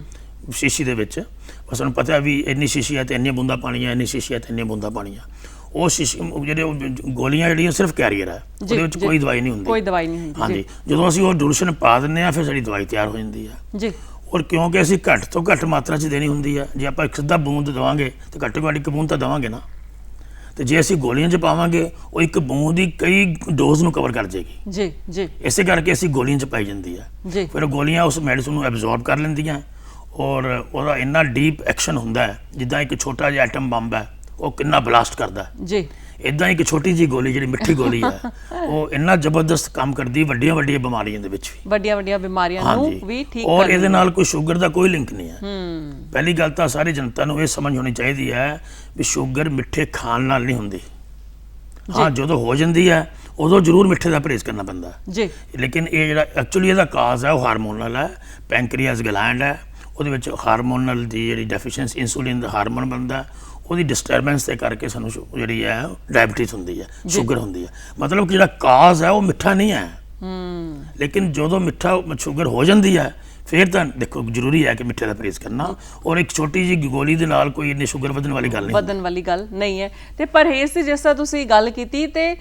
ਸ਼ੀਸ਼ੀ ਦੇ ਵਿੱਚ। ਬਸ ਸਾਨੂੰ ਪਤਾ ਵੀ ਇੰਨੀ ਸ਼ੀਸ਼ੀ ਹੈ ਤੇ ਇੰਨੀਆਂ ਬੂੰਦਾਂ ਪਾਣੀਆਂ, ਇੰਨੀ ਸ਼ੀਸ਼ੀ ਹੈ ਤੇ ਇੰਨੀਆਂ ਬੂੰਦਾਂ ਪਾਣੀਆਂ। ਉਹ ਸ਼ੀਸ਼ੀ ਜਿਹੜੇ ਗੋਲੀਆਂ ਜਿਹੜੀਆਂ ਸਿਰਫ ਕੈਰੀਅਰ ਹੈ, ਉਹਦੇ ਵਿੱਚ ਕੋਈ ਦਵਾਈ ਨਹੀਂ ਹੁੰਦੀ, ਕੋਈ ਦਵਾਈ ਨਹੀਂ ਹੁੰਦੀ। ਹਾਂਜੀ, ਜਦੋਂ ਅਸੀਂ ਉਹ ਡਿਲੂਸ਼ਨ ਪਾ ਦਿੰਦੇ ਆ ਫਿਰ ਸਾਡੀ ਦਵਾਈ ਤਿਆਰ ਹੋ ਜਾਂਦੀ ਹੈ ਜੀ। ਔਰ ਕਿਉਂਕਿ ਅਸੀਂ ਘੱਟ ਤੋਂ ਘੱਟ ਮਾਤਰਾ 'ਚ ਦੇਣੀ ਹੁੰਦੀ ਹੈ, ਜੇ ਆਪਾਂ ਇੱਕ ਸਿੱਧਾ ਬੂੰਦ ਦੇਵਾਂਗੇ ਤਾਂ ਘੱਟੋ ਘੱਟ ਇੱਕ ਬੂੰਦ ਤਾਂ ਦੇਵਾਂਗੇ ਨਾ, ਤੇ ਜੇ ਅਸੀਂ ਗੋਲੀਆਂ 'ਚ ਪਾਵਾਂਗੇ ਉਹ ਇੱਕ ਬੂੰਦ ਦੀ ਕਈ ਡੋਜ਼ ਨੂੰ ਕਵਰ ਕਰ ਜਾਏਗੀ। ਜੀ ਜੀ। ਇਸੇ ਕਰਕੇ ਅਸੀਂ ਗੋਲੀਆਂ 'ਚ ਪਾਈ ਜਾਂਦੀ ਹੈ। ਜੀ। ਫਿਰ ਉਹ ਗੋਲੀਆਂ ਉਸ ਮੈਡੀਸਨ ਨੂੰ ਐਬਜ਼ੌਰਬ ਕਰ ਲੈਂਦੀਆਂ ਔਰ ਉਹਦਾ ਇੰਨਾ ਡੀਪ ਐਕਸ਼ਨ ਹੁੰਦਾ ਹੈ, ਜਿੱਦਾਂ ਇੱਕ ਛੋਟਾ ਜਿਹਾ ਐਟਮ ਬੰਬ ਹੈ ਉਹ ਕਿੰਨਾ ਬਲਾਸਟ ਕਰਦਾ ਜੀ, ਇੱਦਾਂ ਇੱਕ ਛੋਟੀ ਜਿਹੀ ਗੋਲੀ ਜਿਹੜੀ ਮਿੱਠੀ ਗੋਲੀ ਹੈ ਉਹ ਇੰਨਾ ਜ਼ਬਰਦਸਤ ਕੰਮ ਕਰਦੀ ਵੱਡੀਆਂ ਵੱਡੀਆਂ ਬਿਮਾਰੀਆਂ ਦੇ ਵਿੱਚ ਵੀ, ਵੱਡੀਆਂ ਵੱਡੀਆਂ ਬਿਮਾਰੀਆਂ ਨੂੰ ਵੀ ਠੀਕ ਔਰ ਇਹਦੇ ਨਾਲ ਕੋਈ ਸ਼ੂਗਰ ਦਾ ਕੋਈ ਲਿੰਕ ਨਹੀਂ ਹੈ। ਪਹਿਲੀ ਗੱਲ ਤਾਂ ਸਾਰੀ ਜਨਤਾ ਨੂੰ ਇਹ ਸਮਝ ਹੋਣੀ ਚਾਹੀਦੀ ਹੈ ਵੀ ਸ਼ੂਗਰ ਮਿੱਠੇ ਖਾਣ ਨਾਲ ਨਹੀਂ ਹੁੰਦੀ। ਹਾਂ, ਜਦੋਂ ਹੋ ਜਾਂਦੀ ਹੈ ਉਦੋਂ ਜ਼ਰੂਰ ਮਿੱਠੇ ਦਾ ਪਰਹੇਜ਼ ਕਰਨਾ ਪੈਂਦਾ ਜੀ। ਲੇਕਿਨ ਇਹ ਜਿਹੜਾ ਐਕਚੁਅਲੀ ਇਹਦਾ ਕਾਜ਼ ਹੈ ਉਹ ਹਾਰਮੋਨਲ ਹੈ। ਪੈਂਕਰੀਆਸ ਗਲੈਂਡ ਹੈ, ਉਹਦੇ ਵਿੱਚ ਹਾਰਮੋਨਲ ਦੀ ਜਿਹੜੀ ਡੈਫੀਸ਼ੀਐਂਸੀ, ਇੰਸੂਲਿਨ ਦਾ ਹਾਰਮੋਨ ਬਣਦਾ, ਉਹਦੀ ਡਿਸਟਰਬੈਂਸ ਦੇ ਕਰਕੇ ਸਾਨੂੰ ਜਿਹੜੀ ਹੈ ਡਾਇਬਟੀਜ਼ ਹੁੰਦੀ ਹੈ, ਸ਼ੂਗਰ ਹੁੰਦੀ ਹੈ। ਮਤਲਬ ਕਿ ਜਿਹੜਾ ਕਾਜ਼ ਹੈ ਉਹ ਮਿੱਠਾ ਨਹੀਂ ਹੈ। ਲੇਕਿਨ ਜਦੋਂ ਮਿੱਠਾ ਸ਼ੂਗਰ ਹੋ ਜਾਂਦੀ ਹੈ ਫਿਰ ਤਾਂ ਦੇਖੋ ਜ਼ਰੂਰੀ ਹੈ ਕਿ ਮਿੱਠੇ ਦਾ ਪਰਹੇਜ਼ ਕਰਨਾ, ਔਰ ਇੱਕ ਛੋਟੀ ਜਿਹੀ ਗੋਲੀ ਦੇ ਨਾਲ ਕੋਈ ਇੰਨੀ ਸ਼ੂਗਰ ਵਧਣ ਵਾਲੀ ਗੱਲ ਨਹੀਂ, ਵਧਣ ਵਾਲੀ ਗੱਲ ਨਹੀਂ ਹੈ। ਤੇ ਪਰਹੇਜ਼ ਦੀ ਜਿਸ ਤਰ੍ਹਾਂ ਤੁਸੀਂ ਗੱਲ ਕੀਤੀ, ਤੇ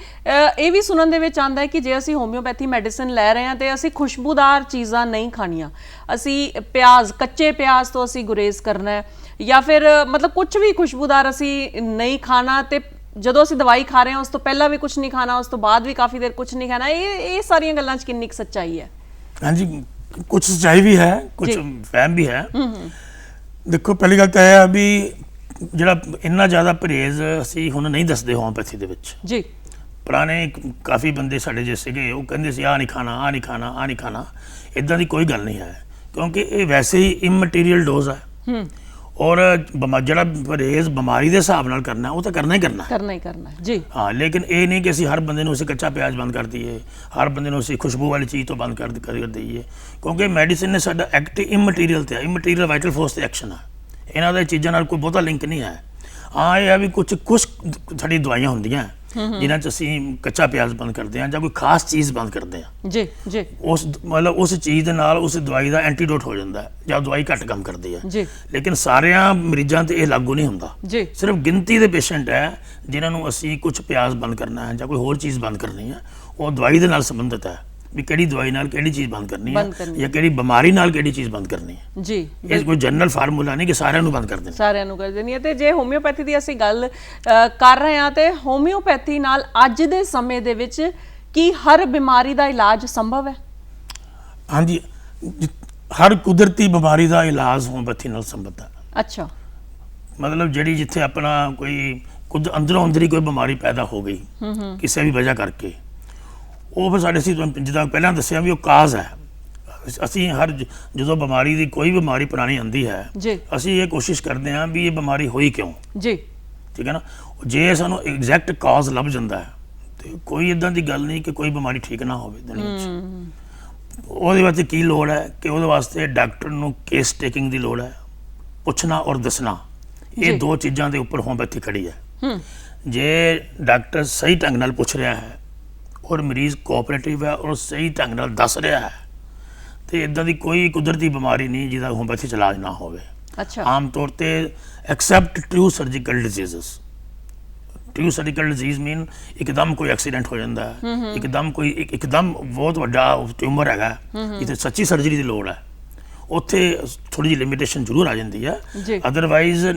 ਇਹ ਵੀ ਸੁਣਨ ਦੇ ਵਿੱਚ ਆਉਂਦਾ ਹੈ ਕਿ ਜੇ ਅਸੀਂ ਹੋਮਿਓਪੈਥੀ ਮੈਡੀਸਨ ਲੈ ਰਹੇ ਹਾਂ ਤੇ ਅਸੀਂ ਖੁਸ਼ਬੂਦਾਰ ਚੀਜ਼ਾਂ ਨਹੀਂ ਖਾਣੀਆਂ, ਅਸੀਂ ਪਿਆਜ਼, ਕੱਚੇ ਪਿਆਜ਼ ਤੋਂ ਅਸੀਂ ਗੁਰੇਜ਼ ਕਰਨਾ ਹੈ, ਜਾਂ ਫਿਰ ਮਤਲਬ ਕੁਝ ਵੀ ਖੁਸ਼ਬੂਦਾਰ ਅਸੀਂ ਨਹੀਂ ਖਾਣਾ, ਤੇ ਜਦੋਂ ਅਸੀਂ ਦਵਾਈ ਖਾ ਰਹੇ ਹਾਂ ਉਸ ਤੋਂ ਪਹਿਲਾਂ ਵੀ ਕੁਝ ਨਹੀਂ ਖਾਣਾ, ਉਸ ਤੋਂ ਬਾਅਦ ਵੀ ਕਾਫੀ ਦੇਰ ਕੁਝ ਨਹੀਂ ਖਾਣਾ। ਇਹ ਸਾਰੀਆਂ ਗੱਲਾਂ 'ਚ ਕਿੰਨੀ ਕੁ ਸੱਚਾਈ ਹੈ? ਹਾਂਜੀ, ਕੁਝ ਸੱਚਾਈ ਵੀ ਹੈ, ਕੁਝ ਵਹਿਮ ਵੀ ਹੈ। ਦੇਖੋ ਪਹਿਲੀ ਗੱਲ ਤਾਂ ਇਹ ਹੈ ਵੀ ਜਿਹੜਾ ਇੰਨਾ ਜ਼ਿਆਦਾ ਪਰਹੇਜ਼ ਅਸੀਂ ਹੁਣ ਨਹੀਂ ਦੱਸਦੇ ਹੋਮਿਓਪੈਥੀ ਦੇ ਵਿੱਚ ਜੀ। ਪੁਰਾਣੇ ਕਾਫੀ ਬੰਦੇ ਸਾਡੇ ਜਿਹੇ ਸੀਗੇ, ਉਹ ਕਹਿੰਦੇ ਸੀ ਆਹ ਨਹੀਂ ਖਾਣਾ, ਆਹ ਨਹੀਂ ਖਾਣਾ, ਆਹ ਨਹੀਂ ਖਾਣਾ। ਇੱਦਾਂ ਦੀ ਕੋਈ ਗੱਲ ਨਹੀਂ ਹੈ, ਕਿਉਂਕਿ ਇਹ ਵੈਸੇ ਹੀ ਇਮਟੀਰੀਅਲ ਡੋਜ਼ ਹੈ। ਔਰ ਜਿਹੜਾ ਪਰਹੇਜ਼ ਬਿਮਾਰੀ ਦੇ ਹਿਸਾਬ ਨਾਲ ਕਰਨਾ ਉਹ ਤਾਂ ਕਰਨਾ ਹੀ ਕਰਨਾ ਜੀ। ਹਾਂ, ਲੇਕਿਨ ਇਹ ਨਹੀਂ ਕਿ ਅਸੀਂ ਹਰ ਬੰਦੇ ਨੂੰ ਅਸੀਂ ਕੱਚਾ ਪਿਆਜ਼ ਬੰਦ ਕਰ ਦਈਏ, ਹਰ ਬੰਦੇ ਨੂੰ ਅਸੀਂ ਖੁਸ਼ਬੂ ਵਾਲੀ ਚੀਜ਼ ਤੋਂ ਬੰਦ ਕਰ ਦਈਏ, ਕਿਉਂਕਿ ਮੈਡੀਸਿਨ ਨੇ ਸਾਡਾ ਐਕਟ ਇਮਟੀਰੀਅਲ ਤੇ ਹੈ, ਇਮਟੀਰੀਅਲ ਵਾਈਟਲ ਫੋਰਸ ਤੇ ਐਕਸ਼ਨ ਹੈ। ਇਹਨਾਂ ਦੇ ਚੀਜ਼ਾਂ ਨਾਲ ਕੋਈ ਬਹੁਤਾ ਲਿੰਕ ਨਹੀਂ ਹੈ। ਹਾਂ, ਇਹ ਹੈ ਵੀ ਕੁਝ ਸਾਡੀ ਦਵਾਈਆਂ ਹੁੰਦੀਆਂ ਜਿਨ੍ਹਾਂ 'ਚ ਅਸੀਂ ਕੱਚਾ ਪਿਆਜ਼ ਬੰਦ ਕਰਦੇ ਹਾਂ ਜਾਂ ਕੋਈ ਖਾਸ ਚੀਜ਼ ਬੰਦ ਕਰਦੇ ਹਾਂ ਜੀ ਜੀ, ਉਸ ਮਤਲਬ ਉਸ ਚੀਜ਼ ਦੇ ਨਾਲ ਉਸ ਦਵਾਈ ਦਾ ਐਂਟੀਡੋਟ ਹੋ ਜਾਂਦਾ ਹੈ ਜਾਂ ਦਵਾਈ ਘੱਟ ਕੰਮ ਕਰਦੀ ਹੈ ਜੀ। ਲੇਕਿਨ ਸਾਰਿਆਂ ਮਰੀਜ਼ਾਂ ਤੇ ਇਹ ਲਾਗੂ ਨਹੀਂ ਹੁੰਦਾ ਜੀ। ਸਿਰਫ ਗਿਣਤੀ ਦੇ ਪੇਸ਼ੈਂਟ ਹੈ ਜਿਨ੍ਹਾਂ ਨੂੰ ਅਸੀਂ ਕੁਝ ਪਿਆਜ਼ ਬੰਦ ਕਰਨਾ ਹੈ ਜਾਂ ਕੋਈ ਹੋਰ ਚੀਜ਼ ਬੰਦ ਕਰਨੀ ਹੈ, ਉਹ ਦਵਾਈ ਦੇ ਨਾਲ ਸੰਬੰਧਿਤ ਹੈ, ਵੀ ਕਿਹੜੀ ਦਵਾਈ ਨਾਲ ਕਿਹੜੀ ਚੀਜ਼ ਬੰਦ ਕਰਨੀ ਬੰਦ ਹੈ ਕਰਨੀ ਜਾਂ ਕਿਹੜੀ ਬਿਮਾਰੀ ਨਾਲ ਕਿਹੜੀ ਚੀਜ਼ ਬੰਦ ਕਰਨੀ ਹੈ। ਜੀ ਇਹ ਕੋਈ ਜਨਰਲ ਫਾਰਮੂਲਾ ਨਹੀਂ ਕਿ ਸਾਰਿਆਂ ਨੂੰ ਬੰਦ ਕਰ ਦੇਣਾ। ਸਾਰਿਆਂ ਨੂੰ ਕਰ ਦੇਣੀ ਹੈ। ਤੇ ਜੇ ਹੋਮਿਓਪੈਥੀ ਦੀ ਅਸੀਂ ਗੱਲ ਕਰ ਰਹੇ ਹਾਂ ਤੇ ਹੋਮਿਓਪੈਥੀ ਨਾਲ ਅੱਜ ਦੇ ਸਮੇਂ ਦੇ ਵਿੱਚ ਕੀ ਹਰ ਬਿਮਾਰੀ ਦਾ ਇਲਾਜ ਸੰਭਵ ਹੈ? ਹਾਂਜੀ, ਹਰ ਕੁਦਰਤੀ ਬਿਮਾਰੀ ਦਾ ਇਲਾਜ ਹੋਮਿਓਪੈਥੀ ਨਾਲ ਸੰਬੰਧ ਹੈ। ਅੱਛਾ, ਮਤਲਬ ਜਿਹੜੀ ਜਿੱਥੇ ਆਪਣਾ ਕੋਈ ਕੁਝ ਅੰਦਰੋਂ ਅੰਦਰੀ ਕੋਈ ਬਿਮਾਰੀ ਪੈਦਾ ਹੋ ਗਈ ਕਿਸੇ ਵੀ ਵਜ੍ਹਾ ਕਰਕੇ, ਉਹ ਫਿਰ ਸਾਡੇ ਅਸੀਂ ਜਿੱਦਾਂ ਪਹਿਲਾਂ ਦੱਸਿਆ ਵੀ ਉਹ ਕਾਜ਼ ਹੈ। ਅਸੀਂ ਜਦੋਂ ਬਿਮਾਰੀ ਦੀ ਕੋਈ ਬਿਮਾਰੀ ਪੁਰਾਣੀ ਆਉਂਦੀ ਹੈ ਜੀ ਅਸੀਂ ਇਹ ਕੋਸ਼ਿਸ਼ ਕਰਦੇ ਹਾਂ ਵੀ ਇਹ ਬਿਮਾਰੀ ਹੋਈ ਕਿਉਂ। ਜੀ ਠੀਕ ਹੈ ਨਾ। ਜੇ ਸਾਨੂੰ ਐਗਜ਼ੈਕਟ ਕਾਜ਼ ਲੱਭ ਜਾਂਦਾ ਹੈ ਤੇ ਕੋਈ ਇਦਾਂ ਦੀ ਗੱਲ ਨਹੀਂ ਕਿ ਕੋਈ ਬਿਮਾਰੀ ਠੀਕ ਨਾ ਹੋਵੇ ਦੁਨੀਆ 'ਚ। ਉਹਦੇ ਵਾਸਤੇ ਕੀ ਲੋੜ ਹੈ ਕਿ ਉਹਦੇ ਵਾਸਤੇ ਡਾਕਟਰ ਨੂੰ ਕੇਸ ਟੇਕਿੰਗ ਦੀ ਲੋੜ ਹੈ, ਪੁੱਛਣਾ ਔਰ ਦੱਸਣਾ। ਇਹ ਦੋ ਚੀਜ਼ਾਂ ਦੇ ਉੱਪਰ ਹੋਮਿਓਪੈਥੀ ਖੜੀ ਹੈ। ਜੇ ਡਾਕਟਰ ਸਹੀ ਢੰਗ ਨਾਲ ਪੁੱਛ ਰਿਹਾ ਹੈ ਔਰ ਮਰੀਜ਼ ਕੋਆਪਰੇਟਿਵ ਹੈ ਔਰ ਸਹੀ ਢੰਗ ਨਾਲ ਦੱਸ ਰਿਹਾ ਹੈ ਤੇ ਇਦਾਂ ਦੀ ਕੋਈ ਕੁਦਰਤੀ ਬਿਮਾਰੀ ਨਹੀਂ ਜਿਹਦਾ ਹੋਮਿਓਪੈਥੀ 'ਚ ਇਲਾਜ ਨਾ ਹੋਵੇ। ਅੱਛਾ, ਆਮ ਤੌਰ ਤੇ except true surgical diseases. True surgical disease mean ਇੱਕਦਮ ਕੋਈ ਐਕਸੀਡੈਂਟ ਹੋ ਜਾਂਦਾ ਹੈ, ਇੱਕਦਮ ਬਹੁਤ ਵੱਡਾ ਟਿਊਮਰ ਹੈਗਾ ਜਿੱਥੇ ਸੱਚੀ ਸਰਜਰੀ ਦੀ ਲੋੜ ਹੈ, ਉੱਥੇ ਥੋੜੀ ਜਿਹੀ ਲਿਮਿਟੇਸ਼ਨ ਜ਼ਰੂਰ ਆ ਜਾਂਦੀ ਹੈ। ਅਦਰਵਾਈਜ਼